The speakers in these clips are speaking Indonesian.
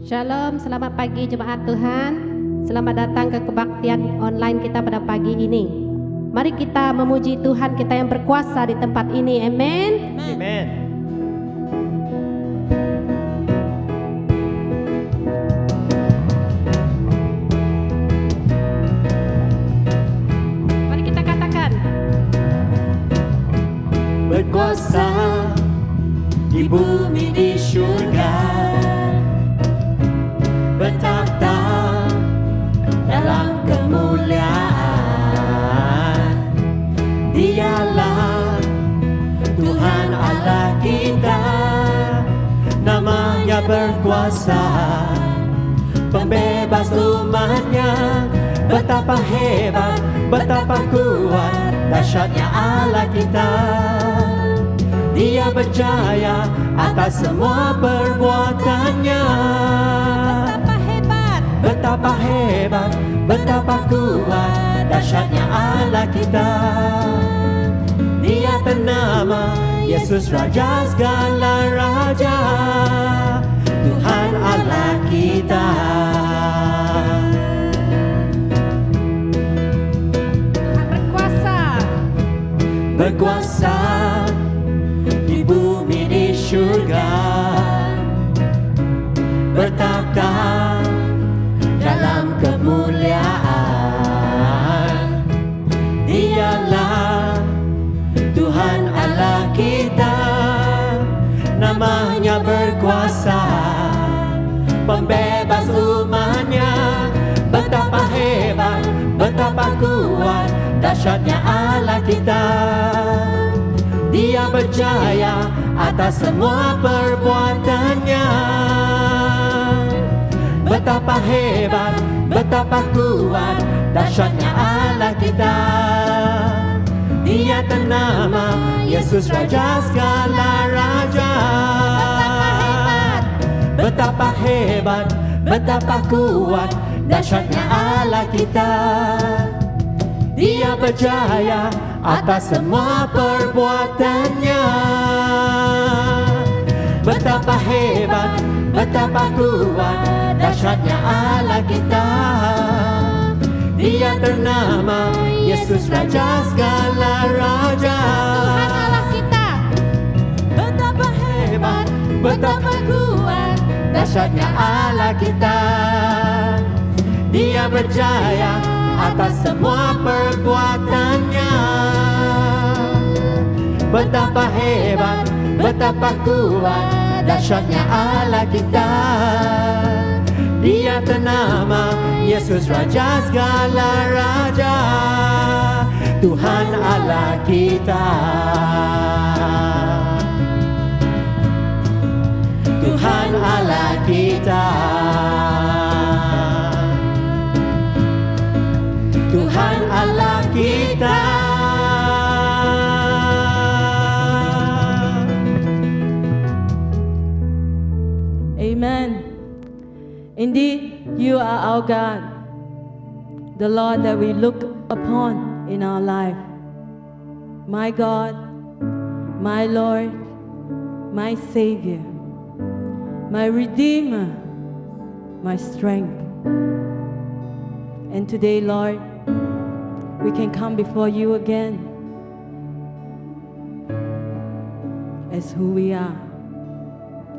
Shalom, selamat pagi jemaat Tuhan. Selamat datang ke kebaktian online kita pada pagi ini. Mari kita memuji Tuhan kita yang berkuasa di tempat ini. Amin. Amen. Mari kita katakan. Berkuasa di bumi di surga, bertakhta dalam kemuliaan. Dialah Tuhan Allah kita, namanya berkuasa, pembebas umatnya. Betapa hebat, betapa kuat, dahsyatnya Allah kita. Dia berjaya atas semua perbuatannya. Betapa hebat, betapa kuat, dahsyatnya Allah kita. Dia ternama Yesus Raja segala raja, Tuhan Allah kita. Tuhan berkuasa. Berkuasa di bumi di surga, bertakhta dalam kemuliaan. Dialah Tuhan Allah kita, namanya berkuasa, pembebas umatnya. Betapa hebat, betapa kuat, dahsyatnya Allah kita. Dia berjaya atas semua perbuatannya. Betapa hebat, betapa kuat, dahsyatnya Allah kita. Dia ternama Yesus Raja segala raja. Betapa hebat, betapa kuat, dahsyatnya Allah kita. Dia berjaya atas semua perbuatannya. Betapa hebat, betapa kuat, dahsyatnya Allah kita. Dia ternama Yesus Raja segala raja. Tuhan Allah kita. Betapa hebat, betapa kuat, dahsyatnya Allah kita. Dia berjaya atas semua perbuatannya. Betapa hebat, betapa kuat, dahsyatnya Allah kita. Dia ternama Yesus Raja segala raja, Tuhan Allah kita. Tuhan Allah kita. Tuhan Allah kita. Amen. Indeed, you are our God, the Lord that we look upon in our life. My God, my Lord, my Savior, my Redeemer, my strength. And today, Lord, we can come before you again as who we are,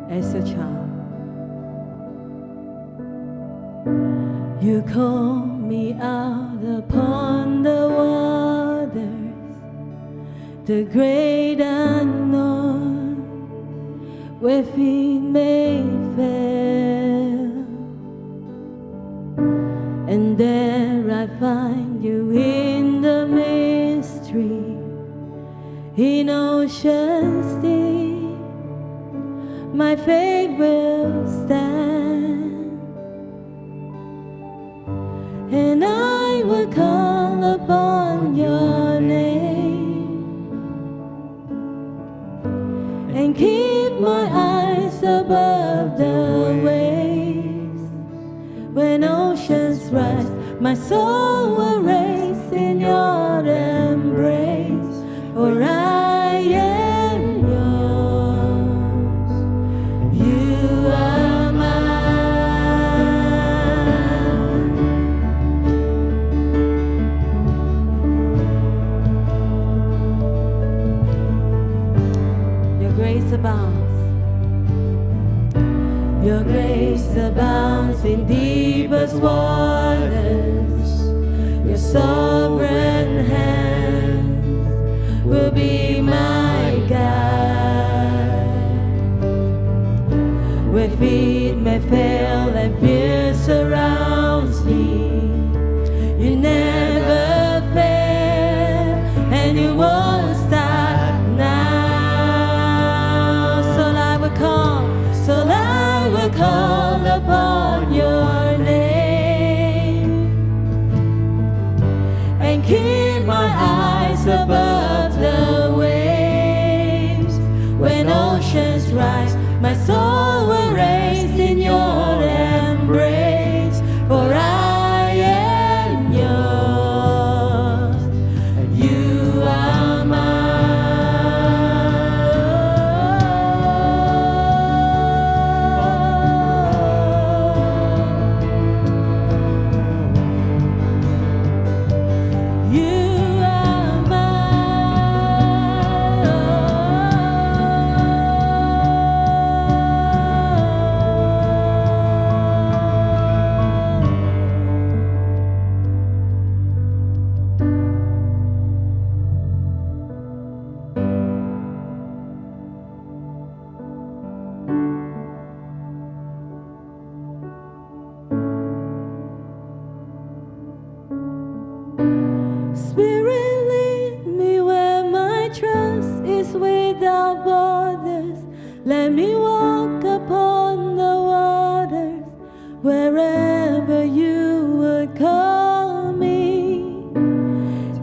as a child. You call me out upon the waters, the great unknown, where feet may fail. And there I find you in the mystery, in oceans deep, my faith will stand. And I will call upon your name and keep my eyes above the waves. When oceans rise, my soul will race in your embrace. For I am yours, you are mine. Your grace abounds in deepest waters. Your sovereign hand will be my guide. Where feet may fail and fear surrounds me, you never fail and you won't stop now. So I will call upon your name and keep my eyes above the waves. When oceans rise, my soul will raise in your embrace. For I am yours, and you are mine. You are Spirit, lead me where my trust is without borders. Let me walk upon the waters wherever you would call me.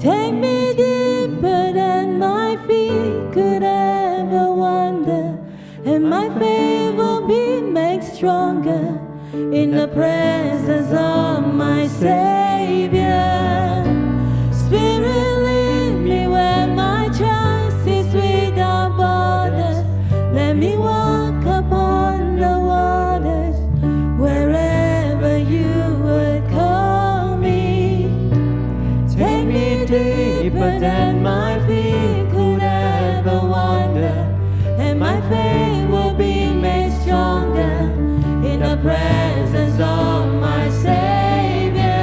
Take me deeper than my feet could ever wander, and my faith will be made stronger in the presence of my Savior. Spirit, lead me where my trust is without borders. Let me walk upon the waters wherever you would call me. Take me deeper than my feet could ever wander, and my faith will be made stronger in the presence of my Savior.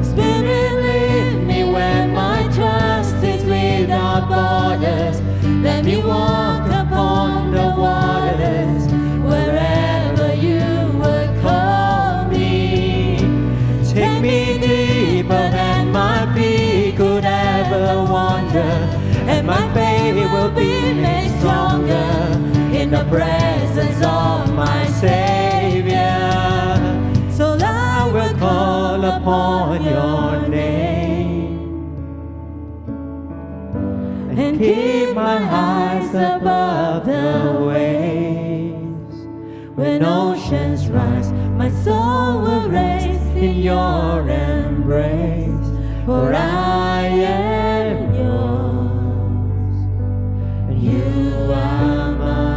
Spirit, lead me where my trust is without borders. Let me walk upon the waters wherever you would call me. Take me deeper than my feet could ever wander, and my faith will be made stronger in the presence of my Savior. So I will call upon your name and keep my eyes above the waves. When oceans rise, my soul will raise in your embrace. For I am yours, and you are mine.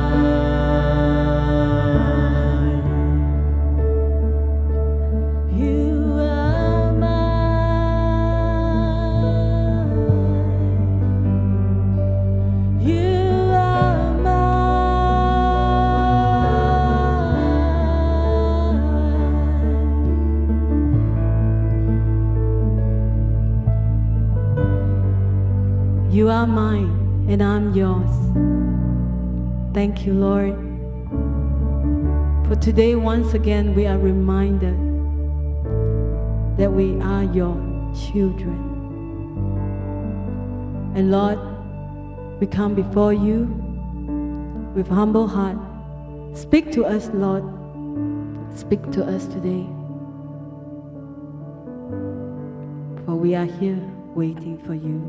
You are mine. You are mine. You are mine, and I'm yours. Thank you, Lord. For today, once again, we are reminded that we are your children. And Lord, we come before you with humble heart. Speak to us, Lord. Speak to us today. For we are here waiting for you.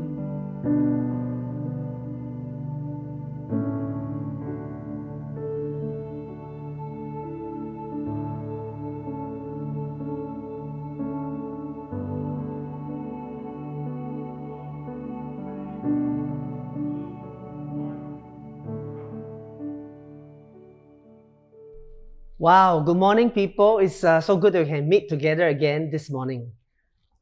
Wow, good morning, people. It's so good that we can meet together again this morning.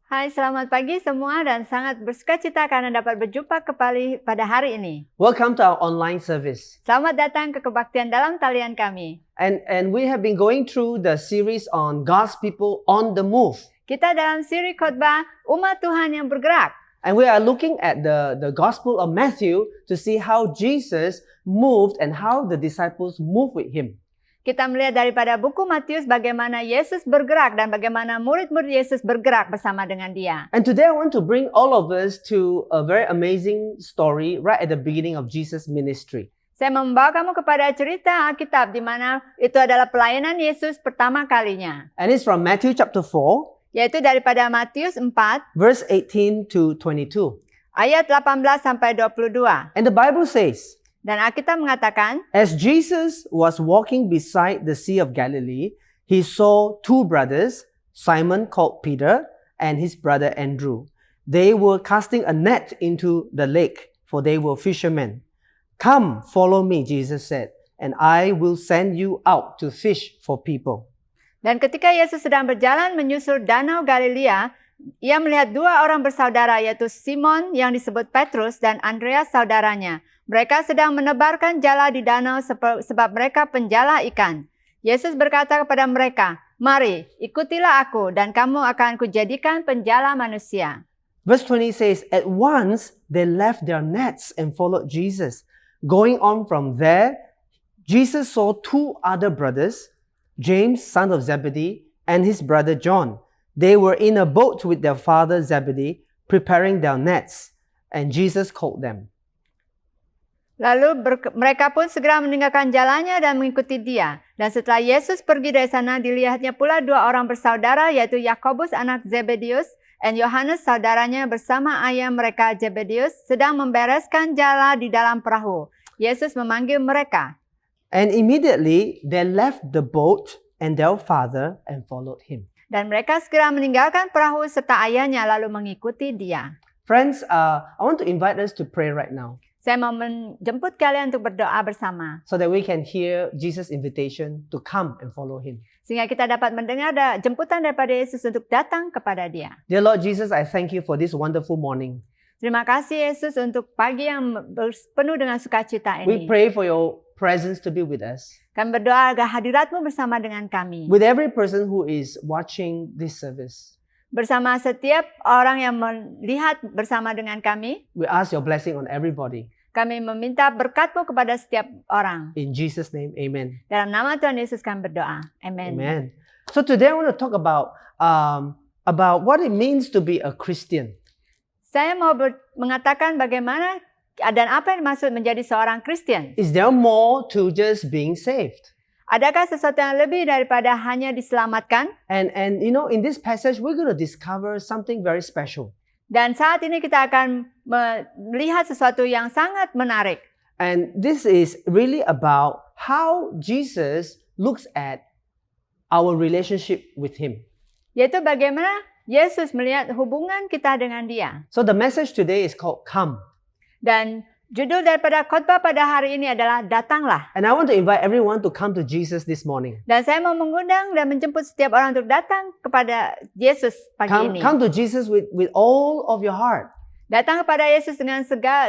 Hai, selamat pagi semua dan sangat bersukacita karena dapat berjumpa kembali pada hari ini. Welcome to our online service. Selamat datang ke kebaktian dalam talian kami. And we have been going through the series on God's people on the move. Kita dalam siri khotbah umat Tuhan yang bergerak. And we are looking at the Gospel of Matthew to see how Jesus moved and how the disciples moved with him. Kita melihat daripada buku Matius bagaimana Yesus bergerak dan bagaimana murid-murid Yesus bergerak bersama dengan dia. And today I want to bring all of us to a very amazing story right at the beginning of Jesus' ministry. Saya membawa kamu kepada cerita Alkitab di mana itu adalah pelayanan Yesus pertama kalinya. And it's from Matthew chapter 4, Yaitu daripada Matius 4 verse 18 to 22. ayat 18 sampai 22. And the Bible says, Dan Alkitab mengatakan, as Jesus was walking beside the Sea of Galilee, he saw two brothers, Simon called Peter and his brother Andrew. They were casting a net into the lake, for they were fishermen. Come, follow me, Jesus said, and I will send you out to fish for people. Dan ketika Yesus sedang berjalan menyusur danau Galilea, ia melihat dua orang bersaudara yaitu Simon yang disebut Petrus dan Andreas saudaranya. Mereka sedang menebarkan jala di danau sebab mereka penjala ikan. Yesus berkata kepada mereka, "Mari, ikutilah aku dan kamu akan kujadikan penjala manusia." Verse 20 says, at once they left their nets and followed Jesus. Going on from there, Jesus saw two other brothers, James, son of Zebedee, and his brother John. They were in a boat with their father Zebedee, preparing their nets, and Jesus called them. Lalu mereka pun segera meninggalkan jalannya dan mengikuti dia. Dan setelah Yesus pergi dari sana, dilihatnya pula dua orang bersaudara, yaitu Yakobus anak Zebedius dan Yohanes saudaranya bersama ayah mereka Zebedius sedang membereskan jala di dalam perahu. Yesus memanggil mereka. And immediately they left the boat and their father and followed him. Dan mereka segera meninggalkan perahu serta ayahnya lalu mengikuti dia. Friends, I want to invite us to pray right now, Saya mau menjemput kalian untuk berdoa bersama. so that we can hear Jesus' invitation to come and follow him. Sehingga kita dapat mendengar jemputan daripada Yesus untuk datang kepada dia. Dear Lord Jesus, I thank you for this wonderful morning. Terima kasih Yesus untuk pagi yang penuh dengan sukacita We ini. pray for your presence to be with us, Kami berdoa agar hadiratmu bersama dengan kami. with every person who is watching this service. Bersama setiap orang yang melihat bersama dengan kami. We ask your blessing on everybody. Kami meminta berkat-Mu kepada setiap orang. In Jesus' name, amen. Dalam nama Tuhan Yesus kami berdoa. Amen. Amen. So today I want to talk about what it means to be a Christian. Saya mau mengatakan bagaimana dan apa yang dimaksud menjadi seorang Kristen. Is there more to just being saved? Adakah sesuatu yang lebih daripada hanya diselamatkan? And you know, in this passage, we're going to discover something very special. Dan saat ini kita akan melihat sesuatu yang sangat menarik. And this is really about how Jesus looks at our relationship with him. Yaitu bagaimana Yesus melihat hubungan kita dengan dia. So the message today is called Come. Dan judul daripada khotbah pada hari ini adalah Datanglah. And I want to invite everyone to come to Jesus this morning. Dan saya mau mengundang dan menjemput setiap orang untuk datang kepada Yesus pagi ini. Come to Jesus with all of your heart. Datang kepada Yesus dengan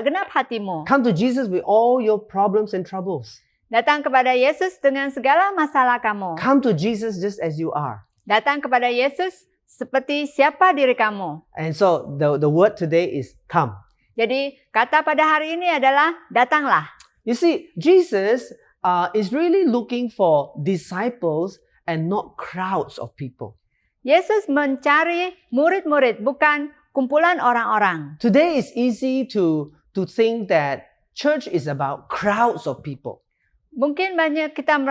genap hatimu. Come to Jesus with all your problems and troubles. Datang kepada Yesus dengan segala masalah kamu. Come to Jesus just as you are. Datang kepada Yesus seperti siapa diri kamu. And so the word today is come. Jadi kata pada hari ini adalah datanglah. You see, Jesus is really looking for disciples and not crowds of people. Yesus mencari murid-murid, bukan kumpulan orang-orang. Today it's easy to think that church is about crowds of people. Mungkin banyak kita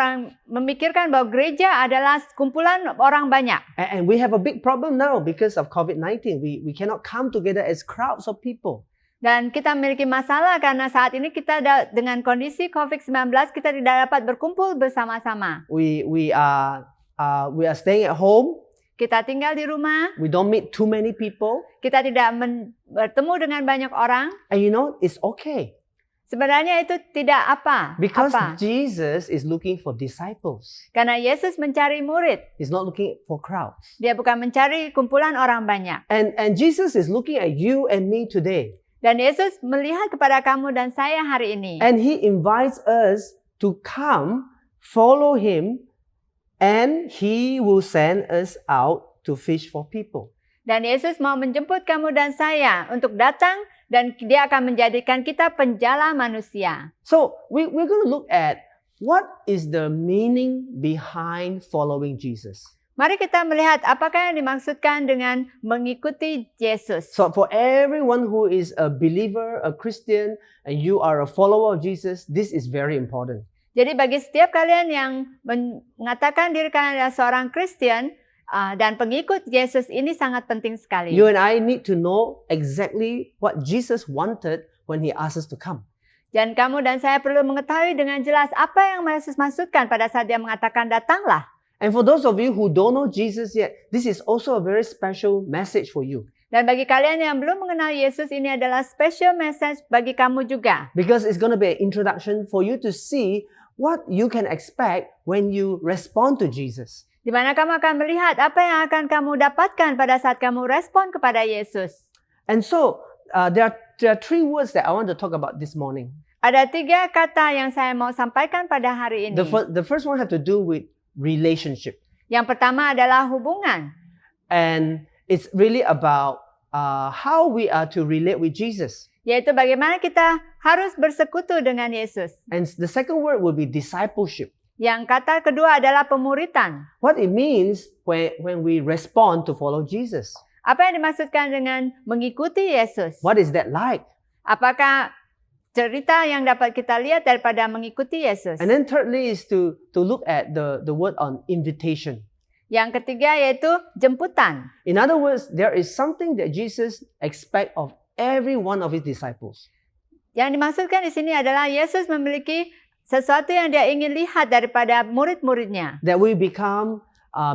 memikirkan bahwa gereja adalah kumpulan orang banyak. And we have a big problem now because of COVID-19. We cannot come together as crowds of people. Dan kita memiliki masalah karena saat ini kita dengan kondisi COVID-19 kita tidak dapat berkumpul bersama-sama. We are staying at home. Kita tinggal di rumah. We don't meet too many people. Kita tidak bertemu dengan banyak orang. And you know, it's okay. Sebenarnya itu tidak apa. Because Apa? Jesus is looking for disciples. Karena Yesus mencari murid. He's not looking for crowds. Dia bukan mencari kumpulan orang banyak. And Jesus is looking at you and me today. Dan Yesus melihat kepada kamu dan saya hari ini. And He invites us to come, follow Him, and He will send us out to fish for people. Dan Yesus mau menjemput kamu dan saya untuk datang dan Dia akan menjadikan kita penjala manusia. So we're going to look at what is the meaning behind following Jesus. Mari kita melihat apakah yang dimaksudkan dengan mengikuti Yesus. So for everyone who is a believer, a Christian, and you are a follower of Jesus, this is very important. Jadi bagi setiap kalian yang mengatakan diri kalian adalah seorang Kristen dan pengikut Yesus, ini sangat penting sekali. You and I need to know exactly what Jesus wanted when He asked us to come. Dan kamu dan saya perlu mengetahui dengan jelas apa yang Yesus maksudkan pada saat Dia mengatakan datanglah. And for those of you who don't know Jesus yet, this is also a very special message for you. Dan bagi kalian yang belum mengenal Yesus, ini adalah special message bagi kamu juga. Because it's going to be an introduction for you to see what you can expect when you respond to Jesus. Di mana kamu akan melihat apa yang akan kamu dapatkan pada saat kamu respon kepada Yesus. And so, there are three words that I want to talk about this morning. Ada 3 kata yang saya mau sampaikan pada hari ini. The first one have to do with relationship. Yang pertama adalah hubungan. And it's really about how we are to relate with Jesus. Yaitu bagaimana kita harus bersekutu dengan Yesus. And the second word will be discipleship. Yang kata kedua adalah pemuritan. What it means when we respond to follow Jesus. Apa yang dimaksudkan dengan mengikuti Yesus? What is that like? Apakah cerita yang dapat kita lihat daripada mengikuti Yesus? And then thirdly is to look at the word on invitation. Yang ketiga yaitu jemputan. In other words, there is something that Jesus expects of every one of His disciples. Yang dimaksudkan di sini adalah Yesus memiliki sesuatu yang Dia ingin lihat daripada murid-muridnya. That we become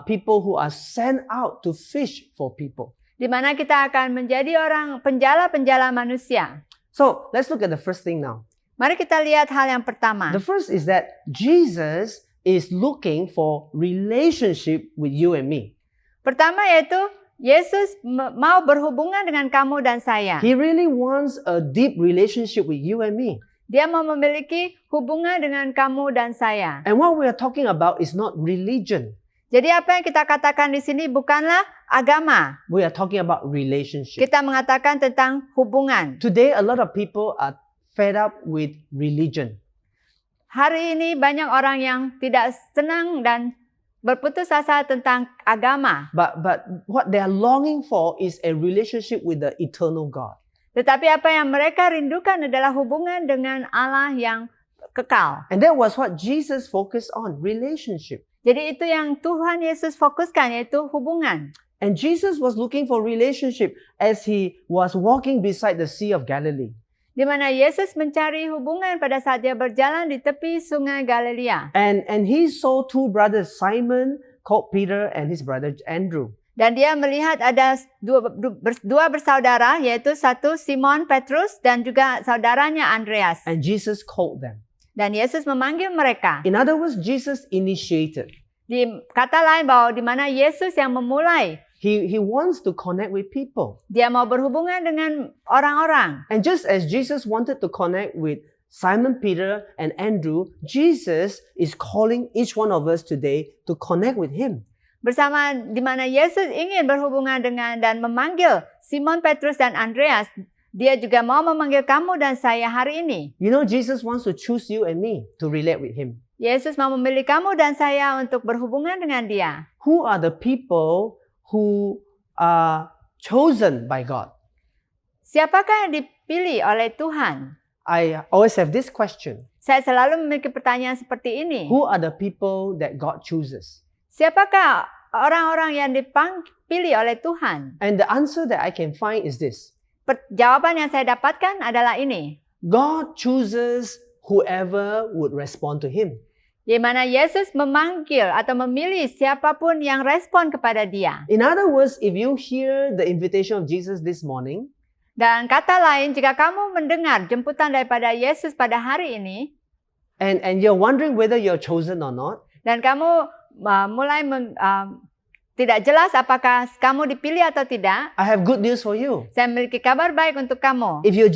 people who are sent out to fish for people. Di mana kita akan menjadi orang penjala-penjala manusia. So let's look at the first thing now. Mari kita lihat hal yang pertama. The first is that Jesus is looking for relationship with you and me. Pertama yaitu Yesus mau berhubungan dengan kamu dan saya. He really wants a deep relationship with you and me. Dia mau memiliki hubungan dengan kamu dan saya. And what we are talking about is not religion. Jadi apa yang kita katakan di sini bukanlah agama. We are talking about relationship. Kita mengatakan tentang hubungan. Today, a lot of people are fed up with religion. Hari ini banyak orang yang tidak senang dan berputus asa tentang agama. But what they are longing for is a relationship with the eternal God. Tetapi apa yang mereka rindukan adalah hubungan dengan Allah yang kekal. And that was what Jesus focused on, relationship. Jadi itu yang Tuhan Yesus fokuskan, yaitu hubungan. And Jesus was looking for relationship as He was walking beside the Sea of Galilee. Di mana Yesus mencari hubungan pada saat Dia berjalan di tepi sungai Galilea. And He saw two brothers, Simon, called Peter, and his brother Andrew. Dan Dia melihat ada dua bersaudara, yaitu satu Simon Petrus dan juga saudaranya Andreas. And Jesus called them. Dan Yesus memanggil mereka. In other words, Jesus initiated. Di kata lain bahwa di mana Yesus yang memulai. He wants to connect with people. Dia mau berhubungan dengan orang-orang. And just as Jesus wanted to connect with Simon Peter and Andrew, Jesus is calling each one of us today to connect with Him. Bersama di mana Yesus ingin berhubungan dengan dan memanggil Simon Petrus dan Andreas, Dia juga mau memanggil kamu dan saya hari ini. You know, Jesus wants to choose you and me to relate with Him. Yesus mau memilih kamu dan saya untuk berhubungan dengan Dia. Who are the people who are chosen by God? Siapakah yang dipilih oleh Tuhan? I always have this question. Saya selalu memiliki pertanyaan seperti ini. Who are the people that God chooses? Siapakah orang-orang yang dipilih oleh Tuhan? And the answer that I can find is this. Jawaban yang saya dapatkan adalah ini. God chooses whoever would respond to Him. Di mana Yesus memanggil atau memilih siapapun yang respon kepada Dia. In other words, if you hear the invitation of Jesus this morning, Dan kata lain, jika kamu mendengar jemputan daripada Yesus pada hari ini, and you're wondering whether you're chosen or not, dan kamu mulai tidak jelas apakah kamu dipilih atau tidak, I have good news for you. saya memiliki kabar baik untuk kamu. If you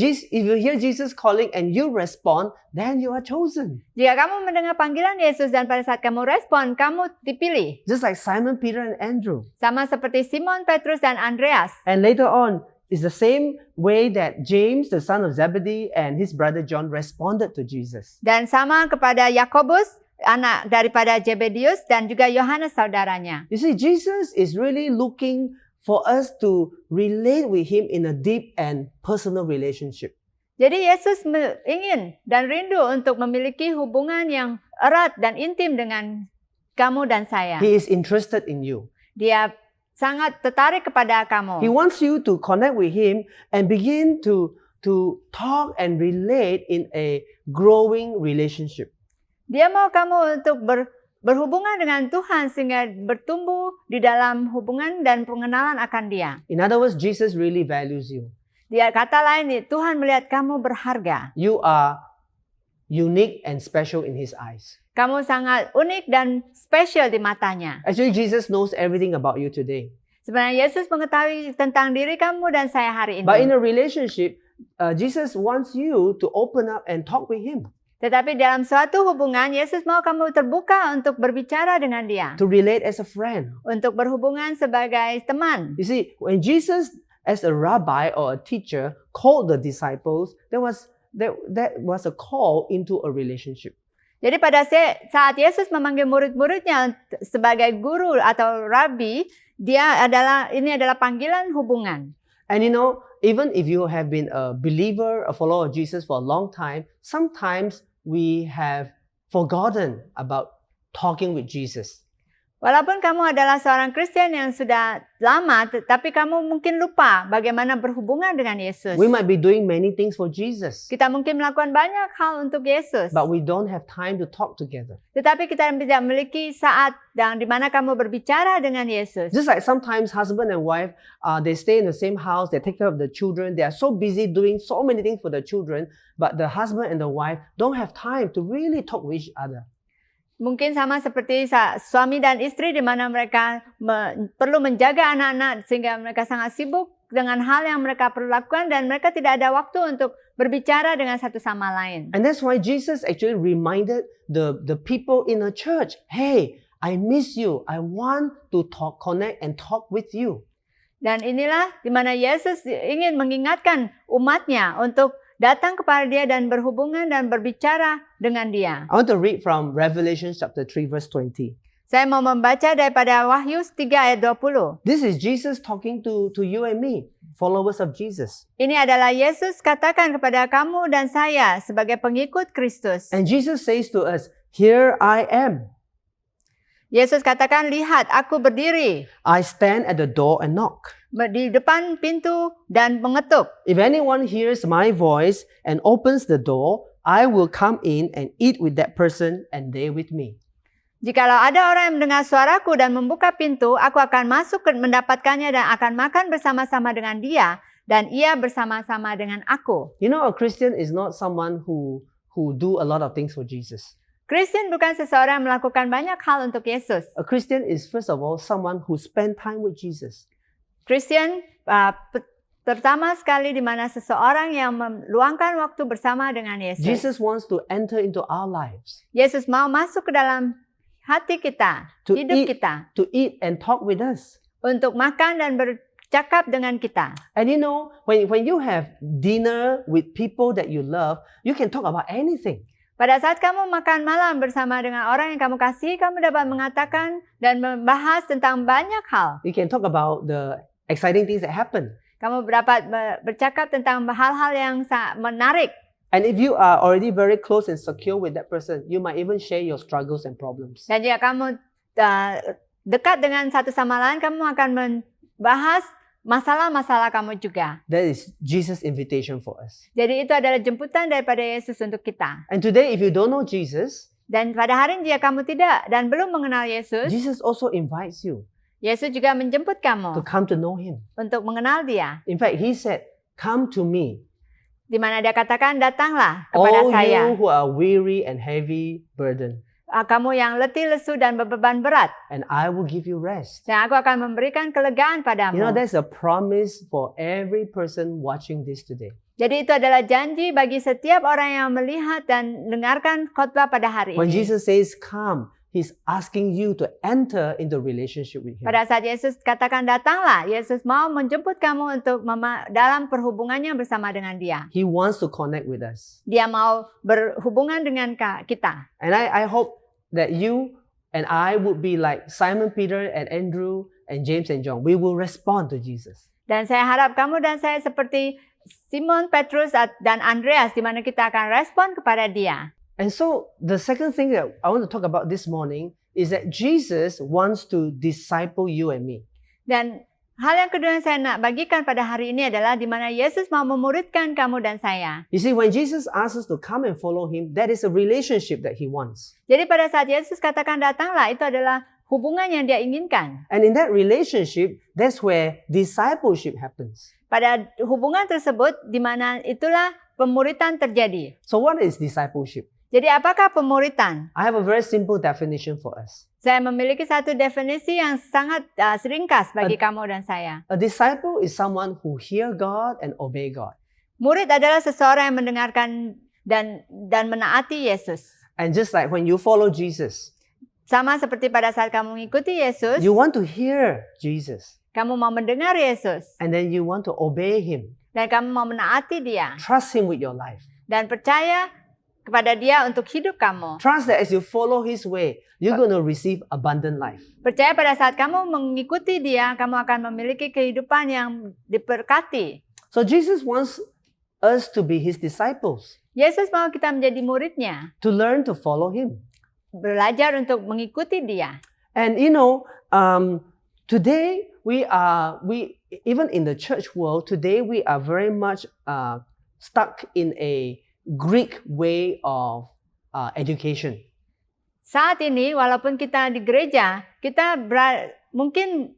hear Jesus calling and you respond, then you are chosen. Jika kamu mendengar panggilan Yesus dan pada saat kamu respon, kamu dipilih. Just like Simon, Peter, and Andrew. Sama seperti Simon, Petrus, dan Andreas. And later on, it's the same way that James, the son of Zebedee, and his brother John responded to Jesus. Dan sama kepada Yakobus, anak daripada Zebedius, dan juga Yohanes saudaranya. You see, Jesus is really looking for us to relate with him in a deep and personal relationship. Jadi Yesus ingin dan rindu untuk memiliki hubungan yang erat dan intim dengan kamu dan saya. He is interested in you. Dia sangat tertarik kepada kamu. He wants you to connect with him and begin to talk and relate in a growing relationship. Dia mau kamu untuk berhubungan dengan Tuhan sehingga bertumbuh di dalam hubungan dan pengenalan akan Dia. In other words, Jesus really values you. Dia kata lain, Tuhan melihat kamu berharga. You are unique and special in his eyes. Kamu sangat unik dan spesial di matanya. Actually, Jesus knows everything about you today. Sebenarnya Yesus mengetahui tentang diri kamu dan saya hari ini. But in a relationship, Jesus wants you to open up and talk with him. Tetapi dalam suatu hubungan, Yesus mau kamu terbuka untuk berbicara dengan Dia. To relate as a friend. Untuk berhubungan sebagai teman. You see, when Jesus, as a rabbi or a teacher, called the disciples, that was a call into a relationship. Jadi pada saat Yesus memanggil murid-muridnya sebagai guru atau rabi, ini adalah panggilan hubungan. And you know, even if you have been a believer, a follower of Jesus for a long time, sometimes we have forgotten about talking with Jesus. Walaupun kamu adalah seorang Kristen yang sudah lama, tapi kamu mungkin lupa bagaimana berhubungan dengan Yesus. We might be doing many things for Jesus, Kita mungkin melakukan banyak hal untuk Yesus. but we don't have time to talk together. Tetapi kita tidak memiliki saat di mana kamu berbicara dengan Yesus. Just like sometimes husband and wife, they stay in the same house, they take care of the children, they are so busy doing so many things for the children, but the husband and the wife don't have time to really talk with each other. Mungkin sama seperti suami dan istri di mana mereka perlu menjaga anak-anak sehingga mereka sangat sibuk dengan hal yang mereka perlu lakukan dan mereka tidak ada waktu untuk berbicara dengan satu sama lain. And that's why Jesus actually reminded the people in the church, hey, I miss you. I want to connect and talk with you. Dan inilah di mana Yesus ingin mengingatkan umatnya untuk datang kepada Dia dan berhubungan dan berbicara dengan Dia. I want to read from Revelation chapter 3 verse 20. Saya mau membaca daripada Wahyu 3 ayat 20. This is Jesus talking to you and me, followers of Jesus. Ini adalah Yesus katakan kepada kamu dan saya sebagai pengikut Kristus. And Jesus says to us, here I am. Yesus katakan, lihat aku berdiri I stand at the door and knock. di depan pintu dan mengetuk. If anyone hears my voice and opens the door, I will come in and eat with that person and they with me. Jikalau ada orang yang mendengar suaraku dan membuka pintu, aku akan masuk mendapatkannya dan akan makan bersama-sama dengan dia dan ia bersama-sama dengan aku. You know, a Christian is not someone who do a lot of things for Jesus. Kristen bukan seseorang yang melakukan banyak hal untuk Yesus. A Christian is first of all someone who spend time with Jesus. Kristen pertama sekali di mana seseorang yang meluangkan waktu bersama dengan Yesus. Jesus wants to enter into our lives. Yesus mau masuk ke dalam hati kita, To hidup eat. kita, To eat and talk with us. untuk makan dan bercakap dengan kita. And you know, when you have dinner with people that you love, you can talk about anything. Pada saat kamu makan malam bersama dengan orang yang kamu kasihi, kamu dapat mengatakan dan membahas tentang banyak hal. You can talk about the exciting things that happen. Kamu dapat bercakap tentang hal-hal yang sangat menarik. And if you are already very close and secure with that person, you might even share your struggles and problems. Dan jika kamu dekat dengan satu sama lain, kamu akan membahas masalah-masalah kamu juga. That is Jesus' invitation for us. Jadi itu adalah jemputan daripada Yesus untuk kita. And today, if you don't know Jesus, Dan pada hari ini jika kamu tidak dan belum mengenal Yesus, Jesus also invites you Yesus juga menjemput to kamu come to know Him. untuk mengenal Dia. In fact, He said, come to me, di mana dia katakan, datanglah kepada all saya. you who are weary and heavy burden, Kamu yang letih, lesu, dan berbeban berat. and I will give you rest. Dan aku akan memberikan kelegaan padamu. You know, that's a promise for every person watching this today. Jadi itu adalah janji bagi setiap orang yang melihat dan dengarkan khotbah pada hari When ini. Jesus says, come, He's asking you to enter into relationship with Him. Pada saat Yesus katakan datanglah, Yesus mau menjemput kamu untuk dalam perhubungannya bersama dengan Dia. He wants to connect with us. Dia mau berhubungan dengan kita. And I hope that you and I would be like Simon, Peter, and Andrew, and James and John. We will respond to Jesus. Dan saya harap kamu dan saya seperti Simon, Petrus, dan Andreas, di mana kita akan respon kepada Dia. And so the second thing that I want to talk about this morning is that Jesus wants to disciple you and me. Dan hal yang kedua yang saya nak bagikan pada hari ini adalah di mana Yesus mau memuridkan kamu dan saya. You see, when Jesus asks us to come and follow Him, that is a relationship that He wants. Jadi pada saat Yesus katakan datanglah, itu adalah hubungan yang Dia inginkan. And in that relationship, that's where discipleship happens. Pada hubungan tersebut, di mana itulah pemuritan terjadi. So what is discipleship? Jadi apakah pemuritan? I have a very simple definition for us. Saya memiliki satu definisi yang sangat ringkas bagi kamu dan saya. A disciple is someone who hear God and obey God. Murid adalah seseorang yang mendengarkan dan menaati Yesus. And just like when you follow Jesus, Sama seperti pada saat kamu mengikuti Yesus, you want to hear Jesus. kamu mau mendengar Yesus. And then you want to obey Him. Dan kamu mau menaati Dia. Trust Him with your life. Dan percaya kepada Dia untuk hidup kamu. Trust that as you follow His way, you're going to receive abundant life. Percaya pada saat kamu mengikuti Dia, kamu akan memiliki kehidupan yang diberkati. So Jesus wants us to be His disciples, Yesus mau kita menjadi muridnya. to learn to follow Him. Belajar untuk mengikuti Dia. And today we even in the church world, today we are very much stuck in a Greek way of education. Saat ini, walaupun kita di gereja, kita mungkin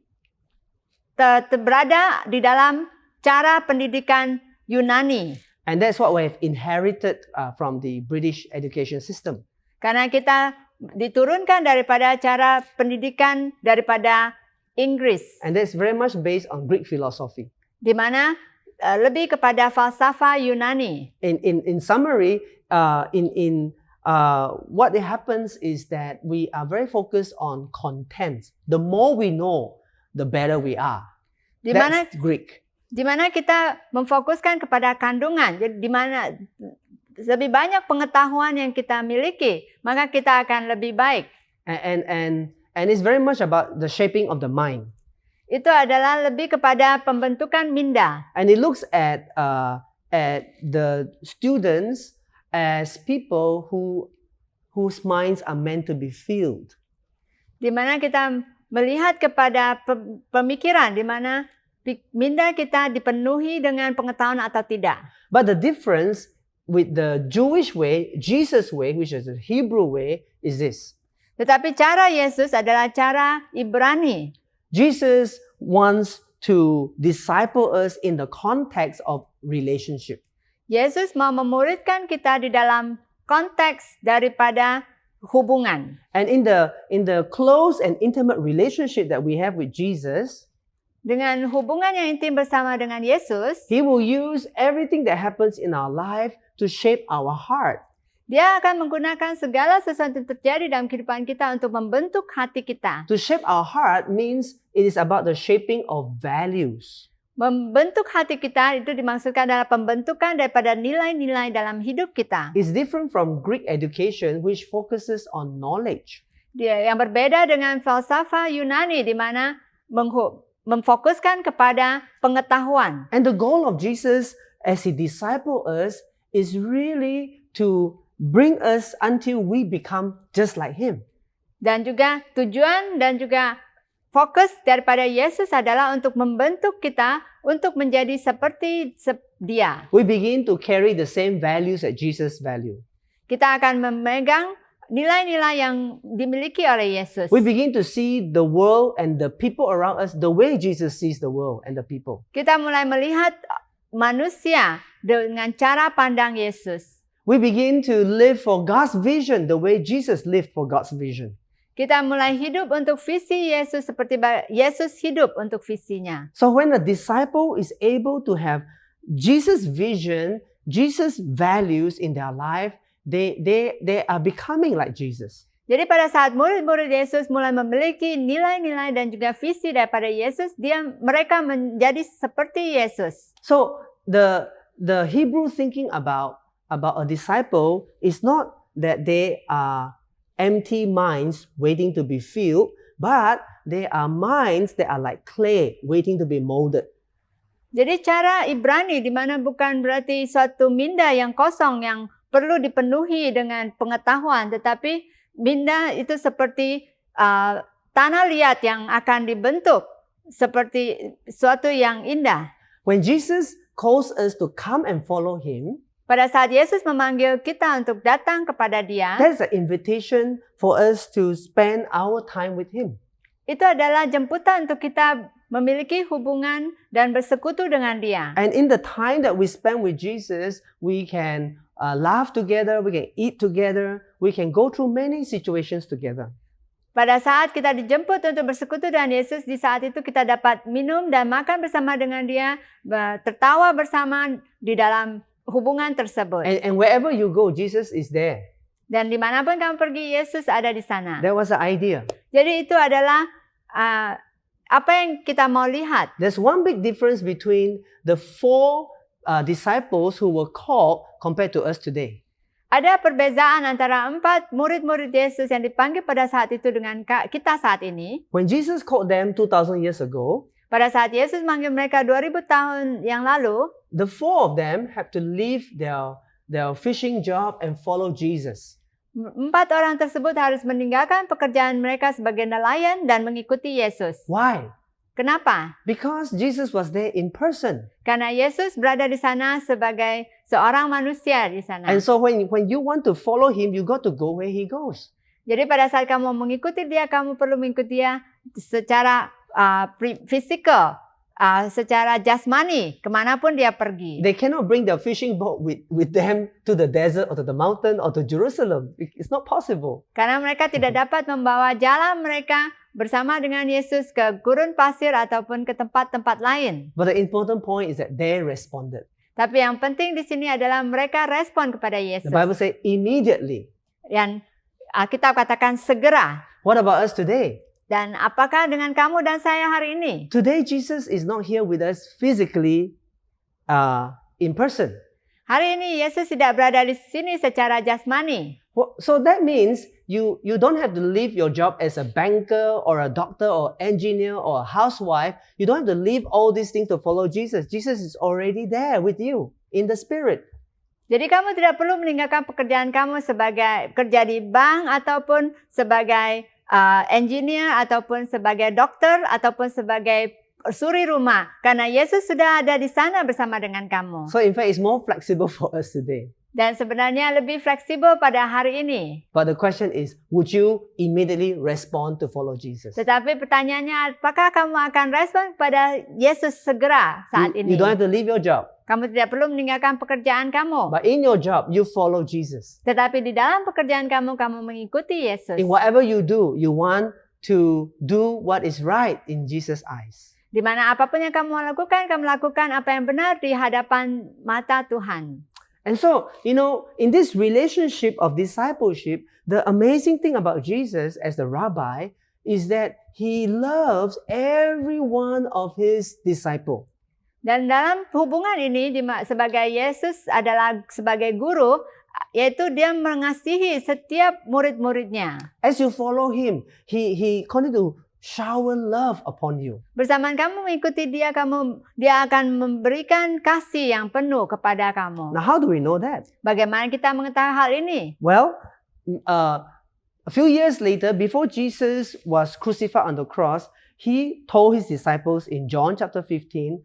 berada di dalam cara pendidikan Yunani. And that's what we have inherited from the British education system. Karena kita diturunkan daripada cara pendidikan daripada Inggris. And that's very much based on Greek philosophy. Di mana lebih kepada falsafah Yunani. In summary, what happens is that we are very focused on content. The more we know, the better we are. That's Greek. Di mana kita memfokuskan kepada kandungan. Jadi di mana lebih banyak pengetahuan yang kita miliki, maka kita akan lebih baik. And it's very much about the shaping of the mind. Itu adalah lebih kepada pembentukan minda. And it looks at the students as people whose minds are meant to be filled. Di mana kita melihat kepada pemikiran, di mana minda kita dipenuhi dengan pengetahuan atau tidak. But the difference with the Jewish way, Jesus' way, which is the Hebrew way, is this. Tetapi cara Yesus adalah cara Ibrani. Jesus wants to disciple us in the context of relationship. Yesus mau memuridkan kita di dalam konteks daripada hubungan. And in the close and intimate relationship that we have with Jesus, Dengan hubungan yang intim bersama dengan Yesus, He will use everything that happens in our life to shape our heart. Dia akan menggunakan segala sesuatu yang terjadi dalam kehidupan kita untuk membentuk hati kita. To shape our heart means it is about the shaping of values. Membentuk hati kita itu dimaksudkan adalah pembentukan daripada nilai-nilai dalam hidup kita. It's different from Greek education, which focuses on knowledge. Yang berbeda dengan falsafah Yunani di mana memfokuskan kepada pengetahuan. And the goal of Jesus as He disciples us is really to bring us until we become just like Him. Dan juga tujuan dan juga fokus daripada Yesus adalah untuk membentuk kita untuk menjadi seperti Dia. We begin to carry the same values that Jesus valued. Kita akan memegang nilai-nilai yang dimiliki oleh Yesus. We begin to see the world and the people around us the way Jesus sees the world and the people. Kita mulai melihat manusia dengan cara pandang Yesus. We begin to live for God's vision the way Jesus lived for God's vision. Kita mulai hidup untuk visi Yesus seperti Yesus hidup untuk visinya. So when a disciple is able to have Jesus' vision, Jesus' values in their life, they are becoming like Jesus. Jadi pada saat murid-murid Yesus mulai memiliki nilai-nilai dan juga visi daripada Yesus, mereka menjadi seperti Yesus. So the Hebrew thinking about a disciple is not that they are empty minds waiting to be filled, but they are minds that are like clay waiting to be molded. Jadi cara Ibrani di mana bukan berarti suatu minda yang kosong yang perlu dipenuhi dengan pengetahuan, tetapi minda itu seperti tanah liat yang akan dibentuk seperti suatu yang indah. When Jesus calls us to come and follow Him, pada saat Yesus memanggil kita untuk datang kepada Dia, that's an invitation for us to spend our time with Him. Itu adalah jemputan untuk kita memiliki hubungan dan bersekutu dengan Dia. And in the time that we spend with Jesus, we can laugh together, we can eat together, we can go through many situations together. Pada saat kita dijemput untuk bersekutu dengan Yesus, di saat itu kita dapat minum dan makan bersama dengan Dia, tertawa bersama di dalam hubungan tersebut. And wherever you go, Jesus is there. Dan dimanapun kamu pergi, Yesus ada di sana. That was the idea. Jadi itu adalah apa yang kita mau lihat. There's one big difference between the four disciples who were called compared to us today. Ada perbezaan antara 4 murid-murid Yesus yang dipanggil pada saat itu dengan kita saat ini. When Jesus called them 2,000 years ago, pada saat Yesus manggil mereka 2000 tahun yang lalu, the four of them have to leave their fishing job and follow Jesus. 4 orang tersebut harus meninggalkan pekerjaan mereka sebagai nelayan dan mengikuti Yesus. Why? Kenapa? Because Jesus was there in person. Karena Yesus berada di sana sebagai seorang manusia di sana. And so when you want to follow Him, you got to go where He goes. Jadi pada saat kamu mengikuti Dia, kamu perlu mengikuti Dia secara fisikal, secara jasmani, kemanapun Dia pergi. They cannot bring their fishing boat with them to the desert or to the mountain or to Jerusalem. It's not possible. Karena mereka tidak dapat membawa jalan mereka bersama dengan Yesus ke gurun pasir ataupun ke tempat-tempat lain. But the important point is that they responded. Tapi yang penting di sini adalah mereka respon kepada Yesus. The Bible says immediately. Dan Alkitab katakan segera. What about us today? Dan apakah dengan kamu dan saya hari ini? Today Jesus is not here with us physically in person. Hari ini Yesus tidak berada di sini secara jasmani. So that means you don't have to leave your job as a banker or a doctor or engineer or a housewife. You don't have to leave all these things to follow Jesus. Jesus is already there with you in the Spirit. Jadi kamu tidak perlu meninggalkan pekerjaan kamu sebagai kerja di bank ataupun sebagai engineer ataupun sebagai dokter ataupun sebagai suri rumah. Karena Yesus sudah ada di sana bersama dengan kamu. So in fact it's more flexible for us today. Dan sebenarnya lebih fleksibel pada hari ini. But the question is, would you immediately respond to follow Jesus? Tetapi pertanyaannya, apakah kamu akan respon kepada Yesus segera saat ini? You don't have to leave your job. Kamu tidak perlu meninggalkan pekerjaan kamu. But in your job, you follow Jesus. Tetapi di dalam pekerjaan kamu mengikuti Yesus. In whatever you do, you want to do what is right in Jesus' eyes. Di mana apapun yang kamu lakukan apa yang benar di hadapan mata Tuhan. And so, in this relationship of discipleship, the amazing thing about Jesus as the rabbi is that He loves every one of His disciples. Dan dalam hubungan ini, sebagai Yesus adalah sebagai guru, yaitu Dia mengasihi setiap murid-muridnya. As you follow Him, He continue to shower love upon you. Bersamaan kamu mengikuti Dia, Dia akan memberikan kasih yang penuh kepada kamu. Now, how do we know that? Bagaimana kita mengetahui hal ini? Well, a few years later, before Jesus was crucified on the cross, He told His disciples in John chapter 15,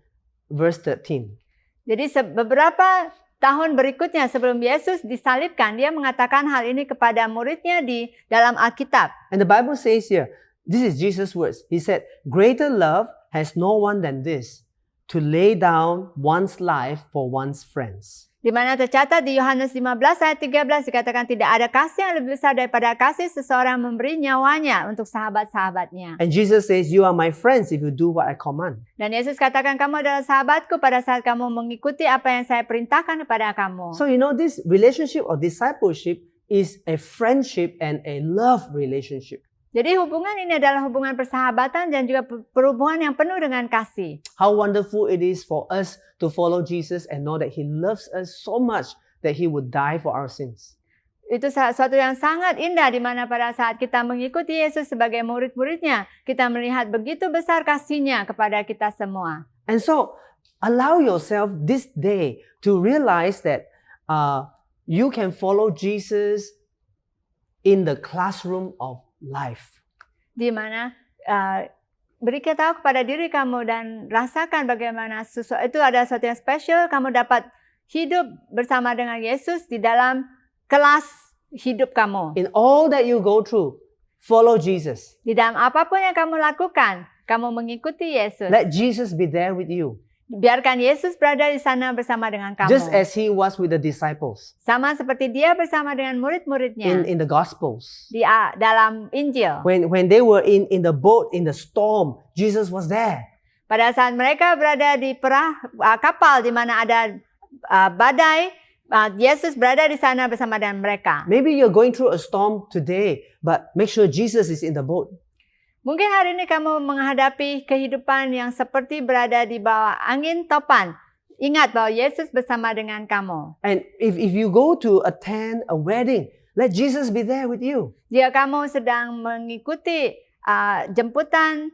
verse 13. Jadi beberapa tahun berikutnya sebelum Yesus disalibkan, Dia mengatakan hal ini kepada muridnya di dalam Alkitab. And the Bible says here, this is Jesus' words. He said, "Greater love has no one than this, to lay down one's life for one's friends. Di mana tercatat di Yohanes 15 ayat 13 dikatakan tidak ada kasih yang lebih besar daripada kasih seseorang memberi nyawanya untuk sahabat-sahabatnya. And Jesus says, "You are my friends if you do what I command." Dan Yesus katakan kamu adalah sahabatku pada saat kamu mengikuti apa yang saya perintahkan kepada kamu. So this relationship of discipleship is a friendship and a love relationship. Jadi hubungan ini adalah hubungan persahabatan dan juga perhubungan yang penuh dengan kasih. How wonderful it is for us to follow Jesus and know that He loves us so much that He would die for our sins. Itu suatu yang sangat indah di mana pada saat kita mengikuti Yesus sebagai murid-muridnya, kita melihat begitu besar kasih-Nya kepada kita semua. And so, allow yourself this day to realize that you can follow Jesus in the classroom of life. Di mana beritahu kepada diri kamu dan rasakan bagaimana itu ada sesuatu yang spesial, kamu dapat hidup bersama dengan Yesus di dalam kelas hidup kamu. In all that you go through, follow Jesus. Di dalam apapun yang kamu lakukan, kamu mengikuti Yesus. Let Jesus be there with you. Biarkan Yesus berada di sana bersama dengan kamu. Just as He was with the disciples Sama seperti Dia bersama dengan murid-muridnya in the Gospels. di dalam Injil. When they were in the boat, in the storm, Jesus was there. Pada saat mereka berada di kapal di mana ada badai, Yesus berada di sana bersama dengan mereka. Maybe you're going through a storm today, but make sure Jesus is in the boat. Mungkin hari ini kamu menghadapi kehidupan yang seperti berada di bawah angin topan. Ingat bahwa Yesus bersama dengan kamu. And if you go to attend a wedding, let Jesus be there with you. Jika kamu sedang mengikuti jemputan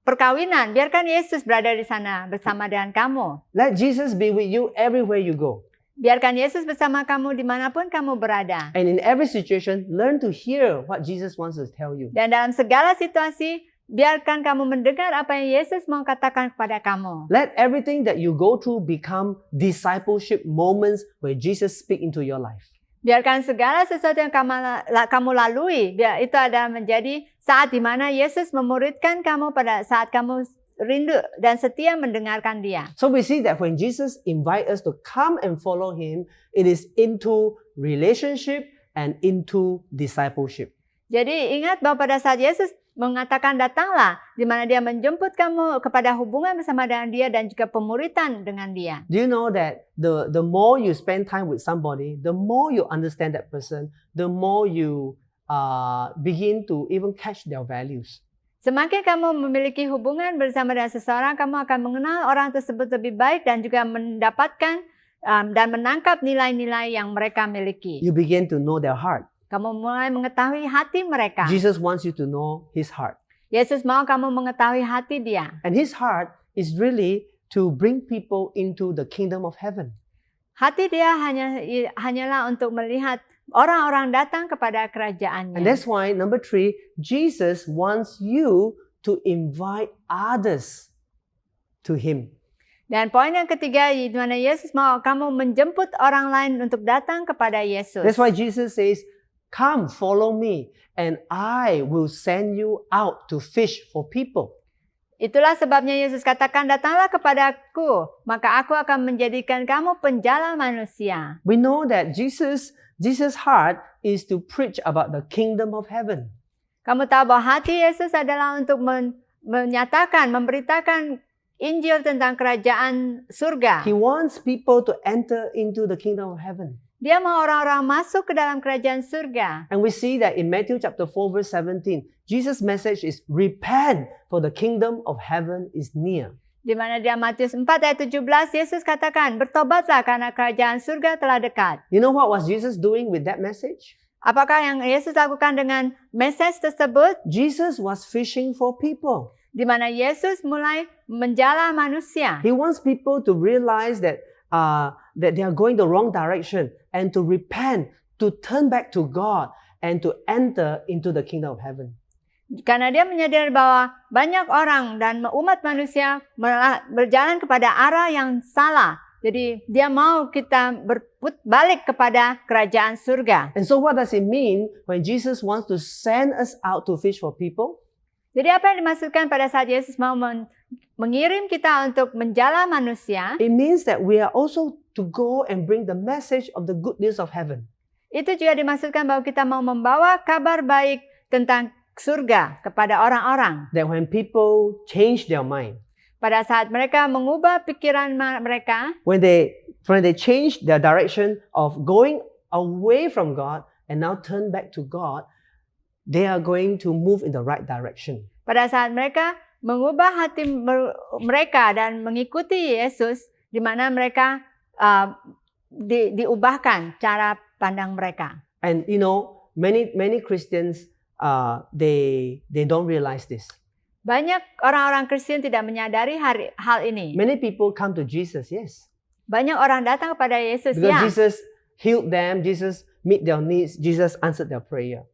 perkawinan, biarkan Yesus berada di sana bersama dengan kamu. Let Jesus be with you everywhere you go. Biarkan Yesus bersama kamu dimanapun kamu berada. And in every situation, learn to hear what Jesus wants to tell you. Dan dalam segala situasi, biarkan kamu mendengar apa yang Yesus mau katakan kepada kamu. Let everything that you go through become discipleship moments where Jesus speak into your life. Biarkan segala sesuatu yang kamu lalui, itu adalah menjadi saat di mana Yesus memuridkan kamu pada saat kamu rindu dan setia mendengarkan Dia. So we see that when Jesus invite us to come and follow Him, it is into relationship and into discipleship. Jadi ingat bahwa pada saat Yesus mengatakan datanglah, di mana Dia menjemput kamu kepada hubungan bersama dengan Dia dan juga pemuritan dengan Dia. Do you know that the more you spend time with somebody, the more you understand that person, the more you begin to even catch their values. Semakin kamu memiliki hubungan bersama dengan seseorang, kamu akan mengenal orang tersebut lebih baik dan juga mendapatkan dan menangkap nilai-nilai yang mereka miliki. You begin to know their heart. Kamu mulai mengetahui hati mereka. Jesus wants you to know His heart. Yesus mau kamu mengetahui hati Dia. And His heart is really to bring people into the kingdom of heaven. Hati Dia hanyalah untuk melihat orang-orang datang kepada kerajaannya. And that's why, number 3, Jesus wants you to invite others to Him. Dan poin yang ketiga, di mana Yesus mau kamu menjemput orang lain untuk datang kepada Yesus. That's why Jesus says, "Come, follow me, and I will send you out to fish for people." Itulah sebabnya Yesus katakan, datanglah kepadaku, maka aku akan menjadikan kamu penjala manusia. We know that Jesus' heart is to preach about the kingdom of heaven. Kamu tahu bahwa hati Yesus adalah untuk menyatakan, memberitakan Injil tentang kerajaan surga. He wants people to enter into the kingdom of heaven. Dia mau orang-orang masuk ke dalam kerajaan surga. And we see that in Matthew chapter 4 verse 17, Jesus' message is repent for the kingdom of heaven is near. Di mana di Matius 4 ayat 17, Yesus katakan, bertobatlah karena kerajaan surga telah dekat. You know what was Jesus doing with that message? Apakah yang Yesus lakukan dengan message tersebut? Jesus was fishing for people. Di mana Yesus mulai menjala manusia. He wants people to realize that they are going the wrong direction and to repent, to turn back to God and to enter into the kingdom of heaven. Karena dia menyadari bahwa banyak orang dan umat manusia berjalan kepada arah yang salah. Jadi dia mau kita balik kepada kerajaan surga. And so what does it mean when Jesus wants to send us out to fish for people? Jadi apa yang dimaksudkan pada saat Yesus mau mengirim kita untuk menjala manusia, it means that we are also to go and bring the message of the good news of heaven. itu juga dimaksudkan bahwa kita mau membawa kabar baik tentang surga kepada orang-orang. That when people change their mind, Pada saat mereka mengubah pikiran mereka, when they change their direction of going away from God and now turn back to God, they are going to move in the right direction. pada saat mereka mengubah hati mereka dan mengikuti Yesus, di mana mereka diubahkan cara pandang mereka. And you know, many Christians they don't realize this. Banyak orang-orang Kristen tidak menyadari hal ini. Many people come to Jesus, yes, Banyak orang datang kepada Yesus, because ya, Jesus healed them, Jesus meet their needs, Jesus answered their prayer.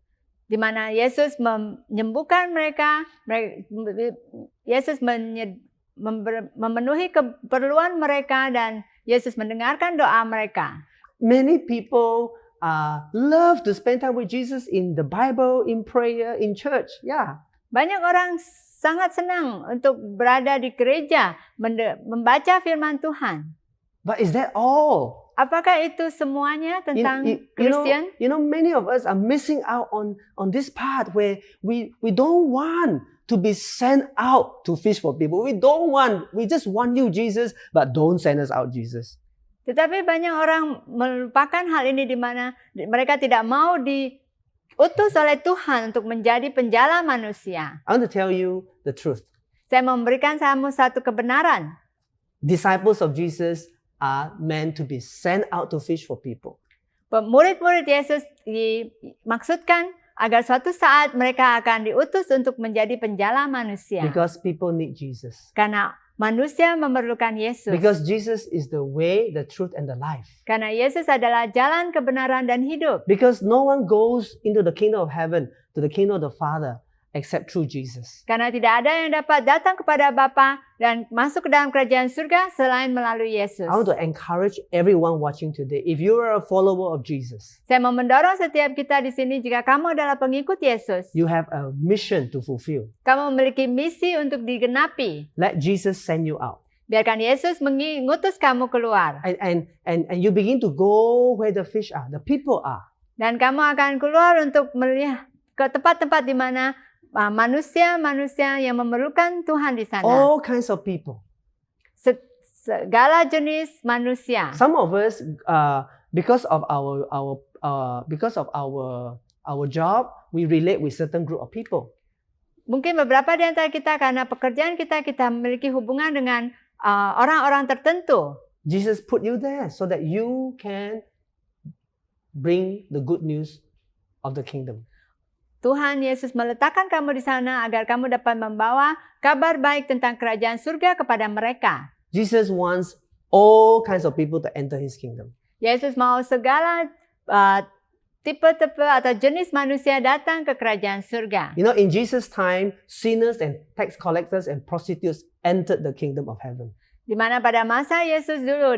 di mana Yesus menyembuhkan mereka, Yesus memenuhi keperluan mereka, dan Yesus mendengarkan doa mereka. Many people love to spend time with Jesus in the Bible, in prayer, in church. Yeah. Banyak orang sangat senang untuk berada di gereja, membaca firman Tuhan. But is that all? Apakah itu semuanya tentang Kristen? You know, many of us are missing out on this part where we don't want to be sent out to fish for people. We just want you, Jesus, but don't send us out, Jesus. Tetapi banyak orang melupakan hal ini, di mana mereka tidak mau diutus oleh Tuhan untuk menjadi penjala manusia. I want to tell you the truth. Saya memberikan kamu satu kebenaran. Disciples of Jesus are meant to be sent out to fish for people. Murid-murid Yesus dimaksudkan agar suatu saat mereka akan diutus untuk menjadi penjala manusia. Because people need Jesus. Karena manusia memerlukan Yesus. Because Jesus is the way, the truth, and the life. Karena Yesus adalah jalan, kebenaran, dan hidup. Because no one goes into the kingdom of heaven, to the kingdom of the Father, except through Jesus. Karena tidak ada yang dapat datang kepada Bapa dan masuk ke dalam kerajaan surga selain melalui Yesus. I want to encourage everyone watching today, if you are a follower of Jesus, Saya mau mendorong setiap kita di sini, jika kamu adalah pengikut Yesus, you have a mission to fulfill. kamu memiliki misi untuk digenapi. Let Jesus send you out. Biarkan Yesus mengutus kamu keluar. And you begin to go where the fish are, the people are. Dan kamu akan keluar untuk melihat ke tempat-tempat di mana manusia-manusia yang memerlukan Tuhan di sana. All kinds of people. Segala jenis manusia. Some of us, because of our job, we relate with certain group of people. Mungkin beberapa di antara kita, karena pekerjaan kita memiliki hubungan dengan orang-orang tertentu. Jesus put you there so that you can bring the good news of the kingdom. Tuhan Yesus meletakkan kamu di sana agar kamu dapat membawa kabar baik tentang kerajaan surga kepada mereka. Jesus wants all kinds of people to enter his kingdom. Yesus mau segala tipe-tipe atau jenis manusia datang ke kerajaan surga. You know, in Jesus' time, sinners and tax collectors and prostitutes entered the kingdom of heaven. Di mana pada masa Yesus dulu,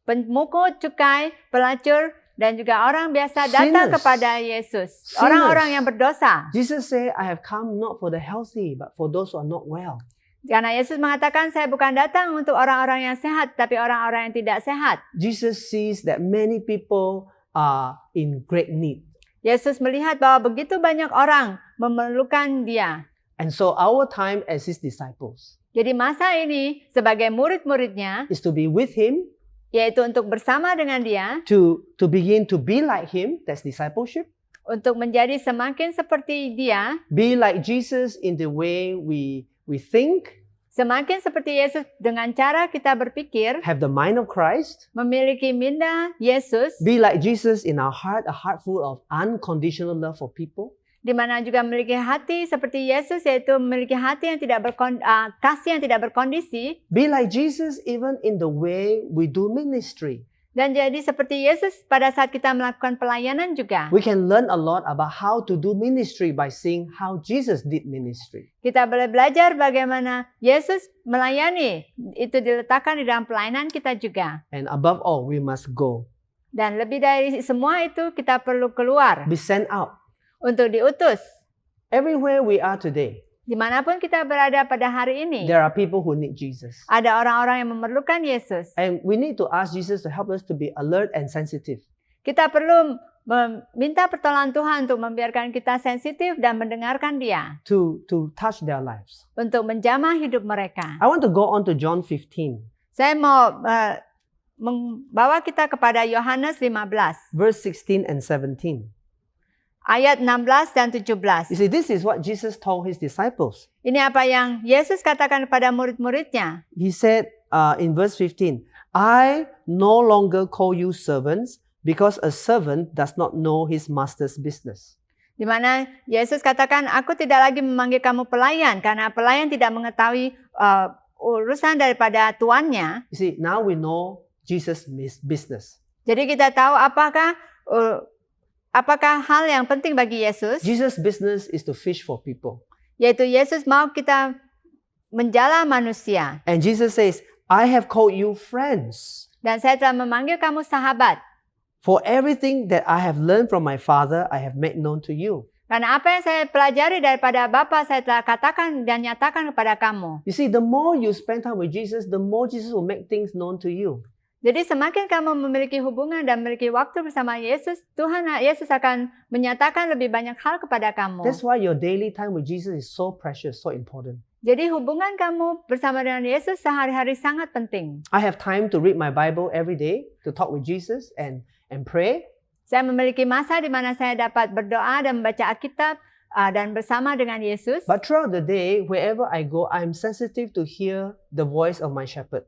pemungut cukai, pelacur, dan juga orang biasa datang Sinners. kepada Yesus. Orang-orang yang berdosa. Jesus said, I have come not for the healthy, but for those who are not well. Karena Yesus mengatakan, saya bukan datang untuk orang-orang yang sehat, tapi orang-orang yang tidak sehat. Jesus sees that many people are in great need. Yesus melihat bahwa begitu banyak orang memerlukan dia. And so our time as his disciples Jadi masa ini sebagai murid-muridnya, is to be with him, yaitu untuk bersama dengan dia, to begin to be like him, that's discipleship. untuk menjadi semakin seperti dia, Be like Jesus in the way we think, semakin seperti Yesus dengan cara kita berpikir, have the mind of Christ. memiliki minda Yesus, Be like Jesus in our heart, a heart full of unconditional love for people. di mana juga memiliki hati seperti Yesus, yaitu memiliki hati yang tidak kasih yang tidak berkondisi, Be like Jesus even in the way we do ministry. dan jadi seperti Yesus pada saat kita melakukan pelayanan juga. We can learn a lot about how to do ministry by seeing how Jesus did ministry. Kita boleh belajar bagaimana Yesus melayani, itu diletakkan di dalam pelayanan kita juga. And above all, we must go. Dan lebih dari semua itu, kita perlu keluar Be sent out. untuk diutus. Everywhere we are today, Dimanapun kita berada pada hari ini, there are people who need Jesus. ada orang-orang yang memerlukan Yesus. And we need to ask Jesus to help us to be alert and sensitive. Kita perlu meminta pertolongan Tuhan untuk membiarkan kita sensitif dan mendengarkan Dia, to touch their lives. untuk menjamah hidup mereka. I want to go on to John 15, Saya mau membawa kita kepada Yohanes 15, verse 16 and 17. ayat 16 dan 17. You see, this is what Jesus told his disciples. Ini apa yang Yesus katakan kepada murid-muridnya. He said in verse 15, I no longer call you servants because a servant does not know his master's business. Di mana Yesus katakan, aku tidak lagi memanggil kamu pelayan, karena pelayan tidak mengetahui urusan daripada tuannya. You see, now we know Jesus' business. Jadi kita tahu apakah hal yang penting bagi Yesus, Jesus' business is to fish for people. yaitu Yesus mau kita menjala manusia. And Jesus says, I have called you friends. Dan saya telah memanggil kamu sahabat. For everything that I have learned from my Father, I have made known to you. Karena apa yang saya pelajari daripada Bapa, saya telah katakan dan nyatakan kepada kamu. You see, the more you spend time with Jesus, the more Jesus will make things known to you. Jadi semakin kamu memiliki hubungan dan memiliki waktu bersama Yesus, Yesus akan menyatakan lebih banyak hal kepada kamu. That's why your daily time with Jesus is so precious, so important. Jadi hubungan kamu bersama dengan Yesus sehari-hari sangat penting. I have time to read my Bible every day, to talk with Jesus and pray. Saya memiliki masa di mana saya dapat berdoa dan membaca Alkitab dan bersama dengan Yesus. But throughout the day, wherever I go, I'm sensitive to hear the voice of my shepherd.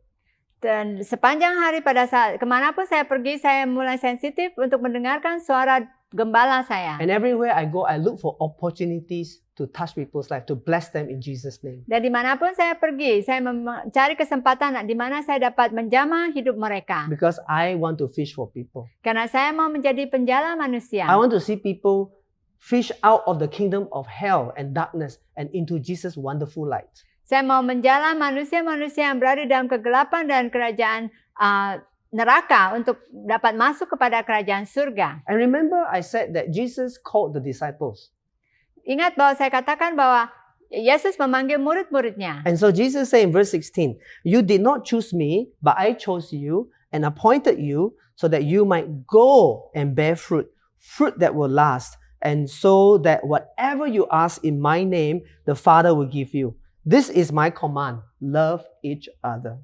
Dan sepanjang hari pada saat kemanapun saya pergi, saya mulai sensitif untuk mendengarkan suara gembala saya. And everywhere I go, I look for opportunities to touch people's life, to bless them in Jesus' name. Dan dimanapun saya pergi, saya mencari kesempatan di mana saya dapat menjamah hidup mereka. Because I want to fish for people. Karena saya mau menjadi penjala manusia. I want to see people fish out of the kingdom of hell and darkness and into Jesus' wonderful light. Saya mau menjala manusia-manusia yang berada dalam kegelapan dan kerajaan neraka untuk dapat masuk kepada kerajaan surga. And remember, I said that Jesus called the disciples. Ingat bahwa saya katakan bahwa Yesus memanggil murid-muridnya. And so Jesus said in verse 16, you did not choose me, but I chose you and appointed you so that you might go and bear fruit, fruit that will last, and so that whatever you ask in my name, the Father will give you. This is my command, love each other.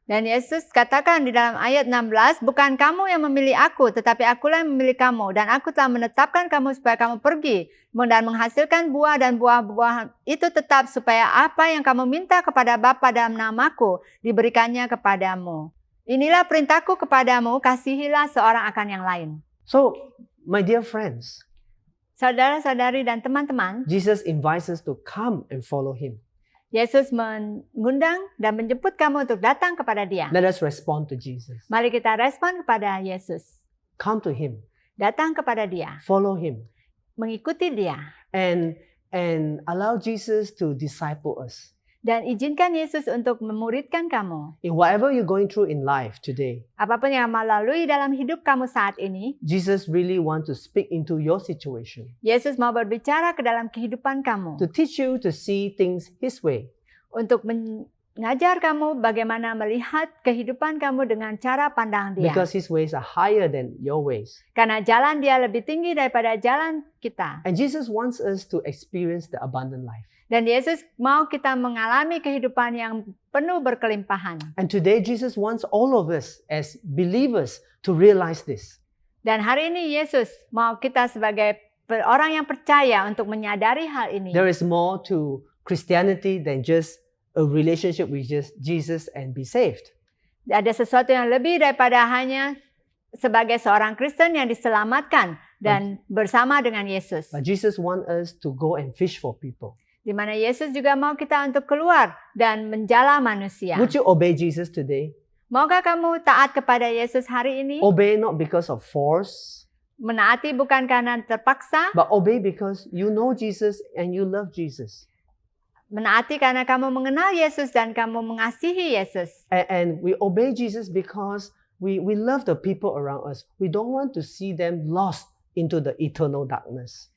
Dan Yesus katakan di dalam ayat 16, bukan kamu yang memilih aku, tetapi akulah yang memilih kamu. Dan aku telah menetapkan kamu supaya kamu pergi dan menghasilkan buah, dan buah-buah itu tetap supaya apa yang kamu minta kepada Bapa dalam namaku diberikannya kepadamu. Inilah perintahku kepadamu, kasihilah seorang akan yang lain. So, my dear friends, saudara-saudari dan teman-teman, Jesus invites us to come and follow Him. Yesus mengundang dan menjemput kamu untuk datang kepada Dia. Let us respond to Jesus. Mari kita respon kepada Yesus. Come to Him. Datang kepada Dia. Follow Him. Mengikuti Dia. And allow Jesus to disciple us. Dan izinkan Yesus untuk memuridkan kamu. In whatever you're going through in life today, Apapun yang kamu lalui dalam hidup kamu saat ini, Jesus really wants to speak into your situation, Yesus mau berbicara ke dalam kehidupan kamu. to teach you to see things His way. Untuk mengajar kamu bagaimana melihat kehidupan kamu dengan cara pandang Dia. Because His ways are higher than your ways. Karena jalan Dia lebih tinggi daripada jalan kita. And Jesus wants us to experience the abundant life. Dan Yesus mau kita mengalami kehidupan yang penuh berkelimpahan. And today Jesus wants all of us as believers to realize this. Dan hari ini Yesus mau kita sebagai orang yang percaya untuk menyadari hal ini. There is more to Christianity than just a relationship with just Jesus and be saved. Ada sesuatu yang lebih daripada hanya sebagai seorang Kristen yang diselamatkan dan bersama dengan Yesus. But Jesus wants us to go and fish for people. Di mana Yesus juga mau kita untuk keluar dan menjala manusia. Would you obey Jesus today? Maukah kamu taat kepada Yesus hari ini? Obey not because of force, Menaati bukan karena terpaksa, but obey because you know Jesus and you love Jesus. menaati karena kamu mengenal Yesus dan kamu mengasihi Yesus. And we obey Jesus because we love the people around us. We don't want to see them lost into the eternal darkness.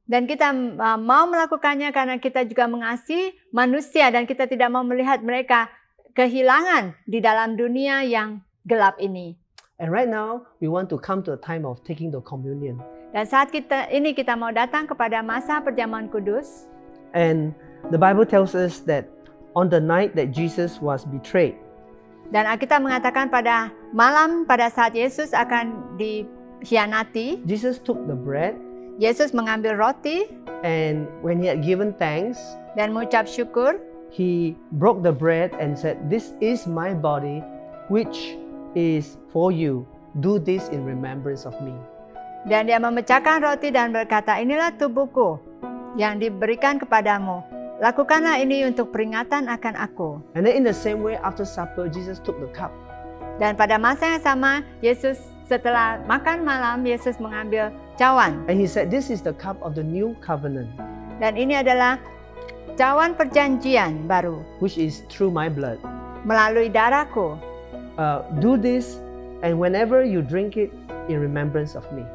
Dan kita mau melakukannya karena kita juga mengasihi manusia dan kita tidak mau melihat mereka kehilangan di dalam dunia yang gelap ini. And right now, we want to come to a time of taking the communion. Dan saat kita mau datang kepada masa perjamuan kudus. And the Bible tells us that on the night that Jesus was betrayed, dan Alkitab mengatakan pada malam pada saat Yesus akan dikhianati, Jesus took the bread, Yesus mengambil roti, and when he had given thanks, dan mengucap syukur, he broke the bread and said, "This is my body, which is for you. Do this in remembrance of me." Dan dia memecahkan roti dan berkata, "Inilah tubuhku yang diberikan kepadamu. Lakukanlah ini untuk peringatan akan aku." And then in the same way, after supper, Jesus took the cup. Dan pada masa yang sama, Yesus setelah makan malam, Yesus mengambil cawan. And he said, "This is the cup of the new covenant, Dan ini adalah cawan perjanjian baru which is through my blood. melalui darahku. Do this, and whenever you drink it, in remembrance of me."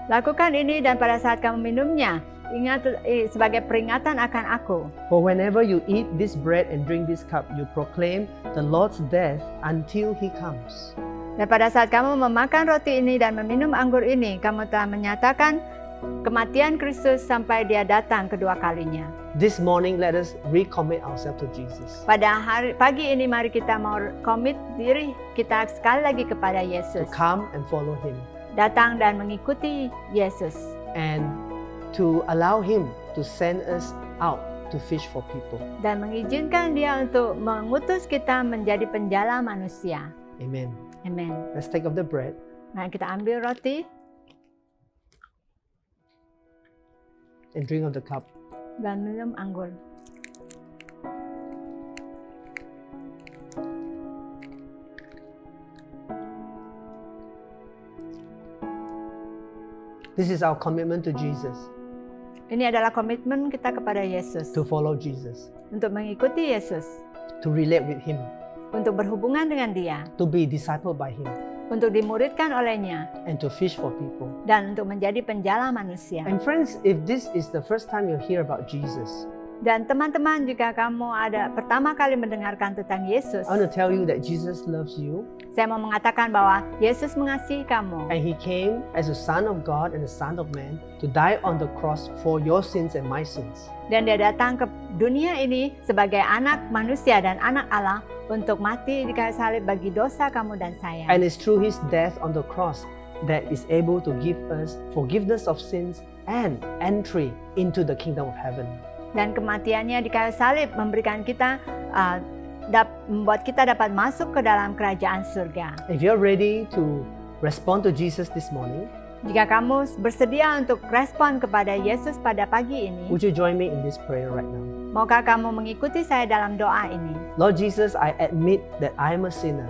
Lakukan ini dan pada saat kamu minumnya, ingat sebagai peringatan akan aku. For whenever you eat this bread and drink this cup, you proclaim the Lord's death until he comes. Dan pada saat kamu memakan roti ini dan meminum anggur ini, kamu telah menyatakan kematian Kristus sampai dia datang kedua kalinya. This morning, let us recommit ourselves to Jesus. Pada pagi ini mari kita mau komit diri kita sekali lagi kepada To Yesus. come and follow him. Datang dan mengikuti Yesus. And to allow him to send us out to fish for people. Dan mengizinkan dia untuk mengutus kita menjadi penjala manusia. Amen. Amen. Let's take of the bread. Nah, kita ambil roti And drink of the cup. dan minum anggur. This is our commitment to Jesus, Ini adalah komitmen kita kepada Yesus. to follow Jesus, Untuk mengikuti Yesus. to relate with him, Untuk berhubungan dengan dia. to be discipled by him, Untuk dimuridkan olehnya. and to fish for people. Dan untuk menjadi penjala manusia. And friends, if this is the first time you hear about Jesus, Dan teman-teman, jika kamu ada pertama kali mendengarkan tentang Yesus, I want to tell you that Jesus loves you, saya mau mengatakan bahwa Yesus mengasihi kamu. and he came as a son of God and a son of man to die on the cross for your sins and my sins. Dan dia datang ke dunia ini sebagai anak manusia dan anak Allah untuk mati di kayu salib bagi dosa kamu dan saya. And it's through his death on the cross that is able to give us forgiveness of sins and entry into the kingdom of heaven. Dan kematiannya di kayu salib memberikan kita membuat kita dapat masuk ke dalam kerajaan surga. If you're ready to respond to Jesus this morning, Jika kamu bersedia untuk respon kepada Yesus pada pagi ini, would you join me in this prayer right now? maukah kamu mengikuti saya dalam doa ini? Lord Jesus, I admit that I am a sinner.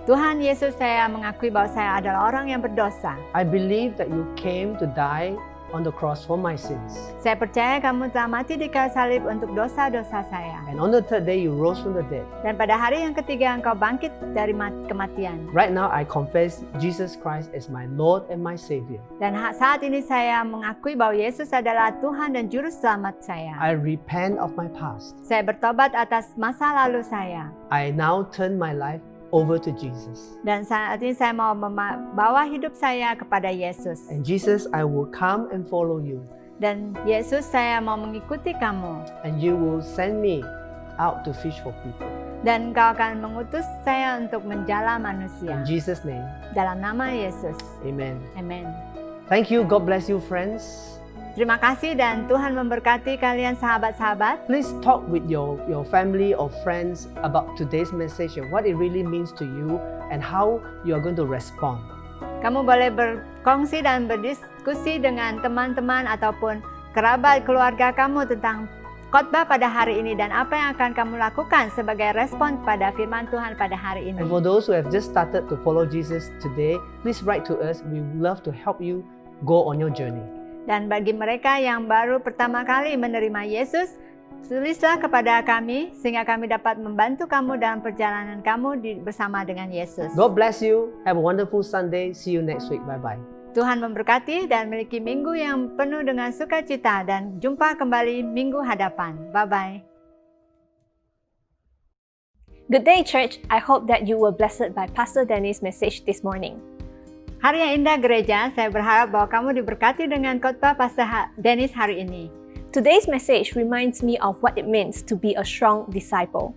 Tuhan Yesus, saya mengakui bahwa saya adalah orang yang berdosa. I believe that you came to die on the cross for my sins. Saya percaya kamu telah mati di kayu salib untuk dosa-dosa saya. And on the third day, you rose from the dead. Dan pada hari yang ketiga engkau bangkit dari kematian. Right now, I confess Jesus Christ as my Lord and my Savior. Dan saat ini saya mengakui bahwa Yesus adalah Tuhan dan Juru Selamat saya. I repent of my past. Saya bertobat atas masa lalu saya. I now turn my life over to Jesus. Dan saat ini saya mau membawa hidup saya kepada Yesus. And Jesus, I will come and follow you. Dan Yesus, saya mau mengikuti kamu. And you will send me out to fish for people. Dan Engkau akan mengutus saya untuk menjala manusia. In Jesus' name, Dalam nama Yesus. amen. Amin. Thank you. God bless you, friends. Terima kasih dan Tuhan memberkati kalian sahabat-sahabat. Please talk with your family or friends about today's message and what it really means to you and how you are going to respond. Kamu boleh berkongsi dan berdiskusi dengan teman-teman ataupun kerabat keluarga kamu tentang khotbah pada hari ini dan apa yang akan kamu lakukan sebagai respon pada firman Tuhan pada hari ini. And for those who have just started to follow Jesus today, please write to us. We would love to help you go on your journey. Dan bagi mereka yang baru pertama kali menerima Yesus, tulislah kepada kami sehingga kami dapat membantu kamu dalam perjalanan kamu bersama dengan Yesus. God bless you. Have a wonderful Sunday. See you next week. Bye-bye. Tuhan memberkati dan memiliki minggu yang penuh dengan sukacita dan jumpa kembali minggu hadapan. Bye-bye. Good day, church. I hope that you were blessed by Pastor Danny's message this morning. Hari yang indah gereja, saya berharap bahwa kamu diberkati dengan khotbah Pastor Dennis hari ini. Today's message reminds me of what it means to be a strong disciple.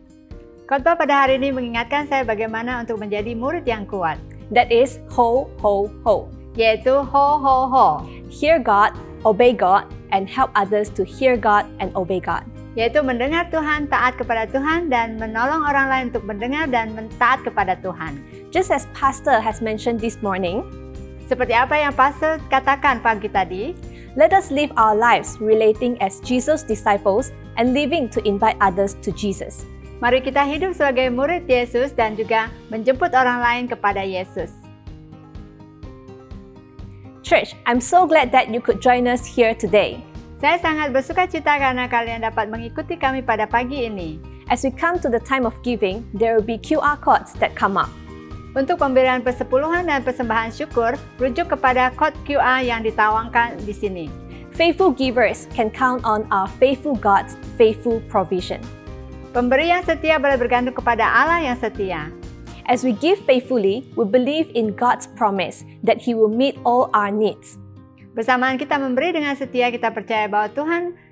Khotbah pada hari ini mengingatkan saya bagaimana untuk menjadi murid yang kuat. That is ho, ho, ho. Yaitu ho, ho, ho. Hear God, obey God, and help others to hear God and obey God. Yaitu mendengar Tuhan, taat kepada Tuhan, dan menolong orang lain untuk mendengar dan taat kepada Tuhan. Just as Pastor has mentioned this morning, seperti apa yang Pastor katakan pagi tadi, let us live our lives relating as Jesus' disciples and living to invite others to Jesus. Mari kita hidup sebagai murid Yesus dan juga menjemput orang lain kepada Yesus. Church, I'm so glad that you could join us here today. Saya sangat bersuka cita karena kalian dapat mengikuti kami pada pagi ini. As we come to the time of giving, there will be QR codes that come up. Untuk pemberian persepuluhan dan persembahan syukur, rujuk kepada kode QR yang ditawarkan di sini. Faithful givers can count on our faithful God's faithful provision. Pemberi yang setia boleh bergantung kepada Allah yang setia. As we give faithfully, we believe in God's promise that He will meet all our needs. Bersamaan kita memberi dengan setia, kita percaya bahwa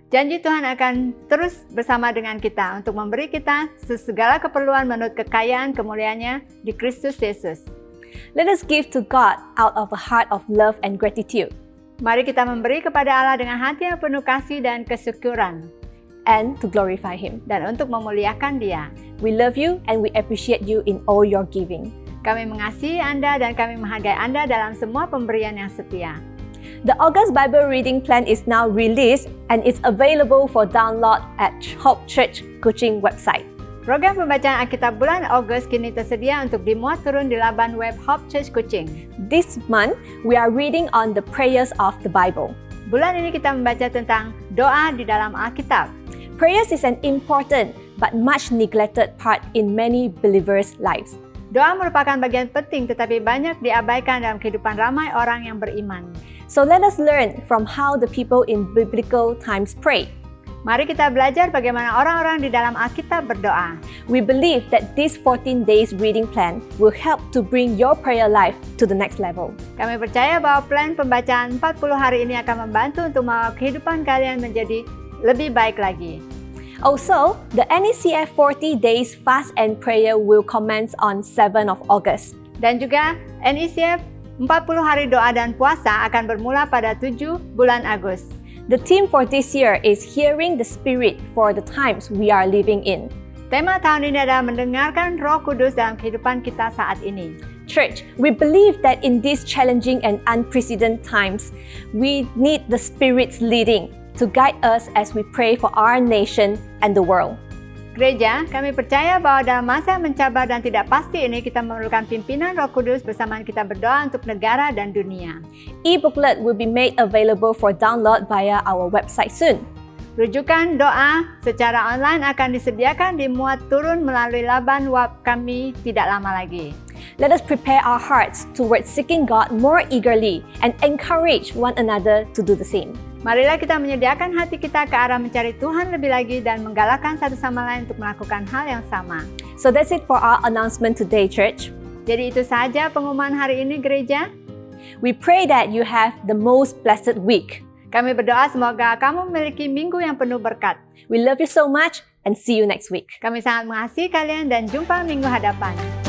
janji Tuhan akan terus bersama dengan kita untuk memberi kita segala keperluan menurut kekayaan kemuliaannya di Kristus Yesus. Let us give to God out of a heart of love and gratitude. Mari kita memberi kepada Allah dengan hati yang penuh kasih dan kesyukuran. And to glorify Him. Dan untuk memuliakan Dia. We love you and we appreciate you in all your giving. Kami mengasihi Anda dan kami menghargai Anda dalam semua pemberian yang setia. The August Bible Reading Plan is now released and it's available for download at Hope Church Kuching website. Program pembacaan Alkitab bulan Agustus kini tersedia untuk dimuat turun di laman web Hope Church Kuching. This month, we are reading on the prayers of the Bible. Bulan ini kita membaca tentang doa di dalam Alkitab. Prayers is an important but much neglected part in many believers' lives. Doa merupakan bagian penting tetapi banyak diabaikan dalam kehidupan ramai orang yang beriman. So let us learn from how the people in biblical times pray. Mari kita belajar bagaimana orang-orang di dalam Alkitab berdoa. We believe that this 14 days reading plan will help to bring your prayer life to the next level. Kami percaya bahwa plan pembacaan 40 hari ini akan membantu untuk membawa kehidupan kalian menjadi lebih baik lagi. Also, the NECF 40 Days Fast and Prayer will commence on 7 of August. Dan juga NECF 40 hari doa dan puasa akan bermula pada 7 bulan Agustus. The theme for this year is Hearing the Spirit for the Times We Are Living In. Tema tahun ini adalah mendengarkan Roh Kudus dalam kehidupan kita saat ini. Church, we believe that in these challenging and unprecedented times, we need the Spirit's leading to guide us as we pray for our nation and the world. Gereja, kami percaya bahwa dalam masa yang mencabar dan tidak pasti ini kita memerlukan pimpinan Roh Kudus bersamaan kita berdoa untuk negara dan dunia. E-booklet will be made available for download via our website soon. Rujukan doa secara online akan disediakan dimuat turun melalui laman web kami tidak lama lagi. Let us prepare our hearts towards seeking God more eagerly and encourage one another to do the same. Marilah kita menyediakan hati kita ke arah mencari Tuhan lebih lagi dan menggalakkan satu sama lain untuk melakukan hal yang sama. So that's it for our announcement today, church. Jadi itu saja pengumuman hari ini, gereja. We pray that you have the most blessed week. Kami berdoa semoga kamu memiliki minggu yang penuh berkat. We love you so much and see you next week. Kami sangat mengasihi kalian dan jumpa minggu hadapan.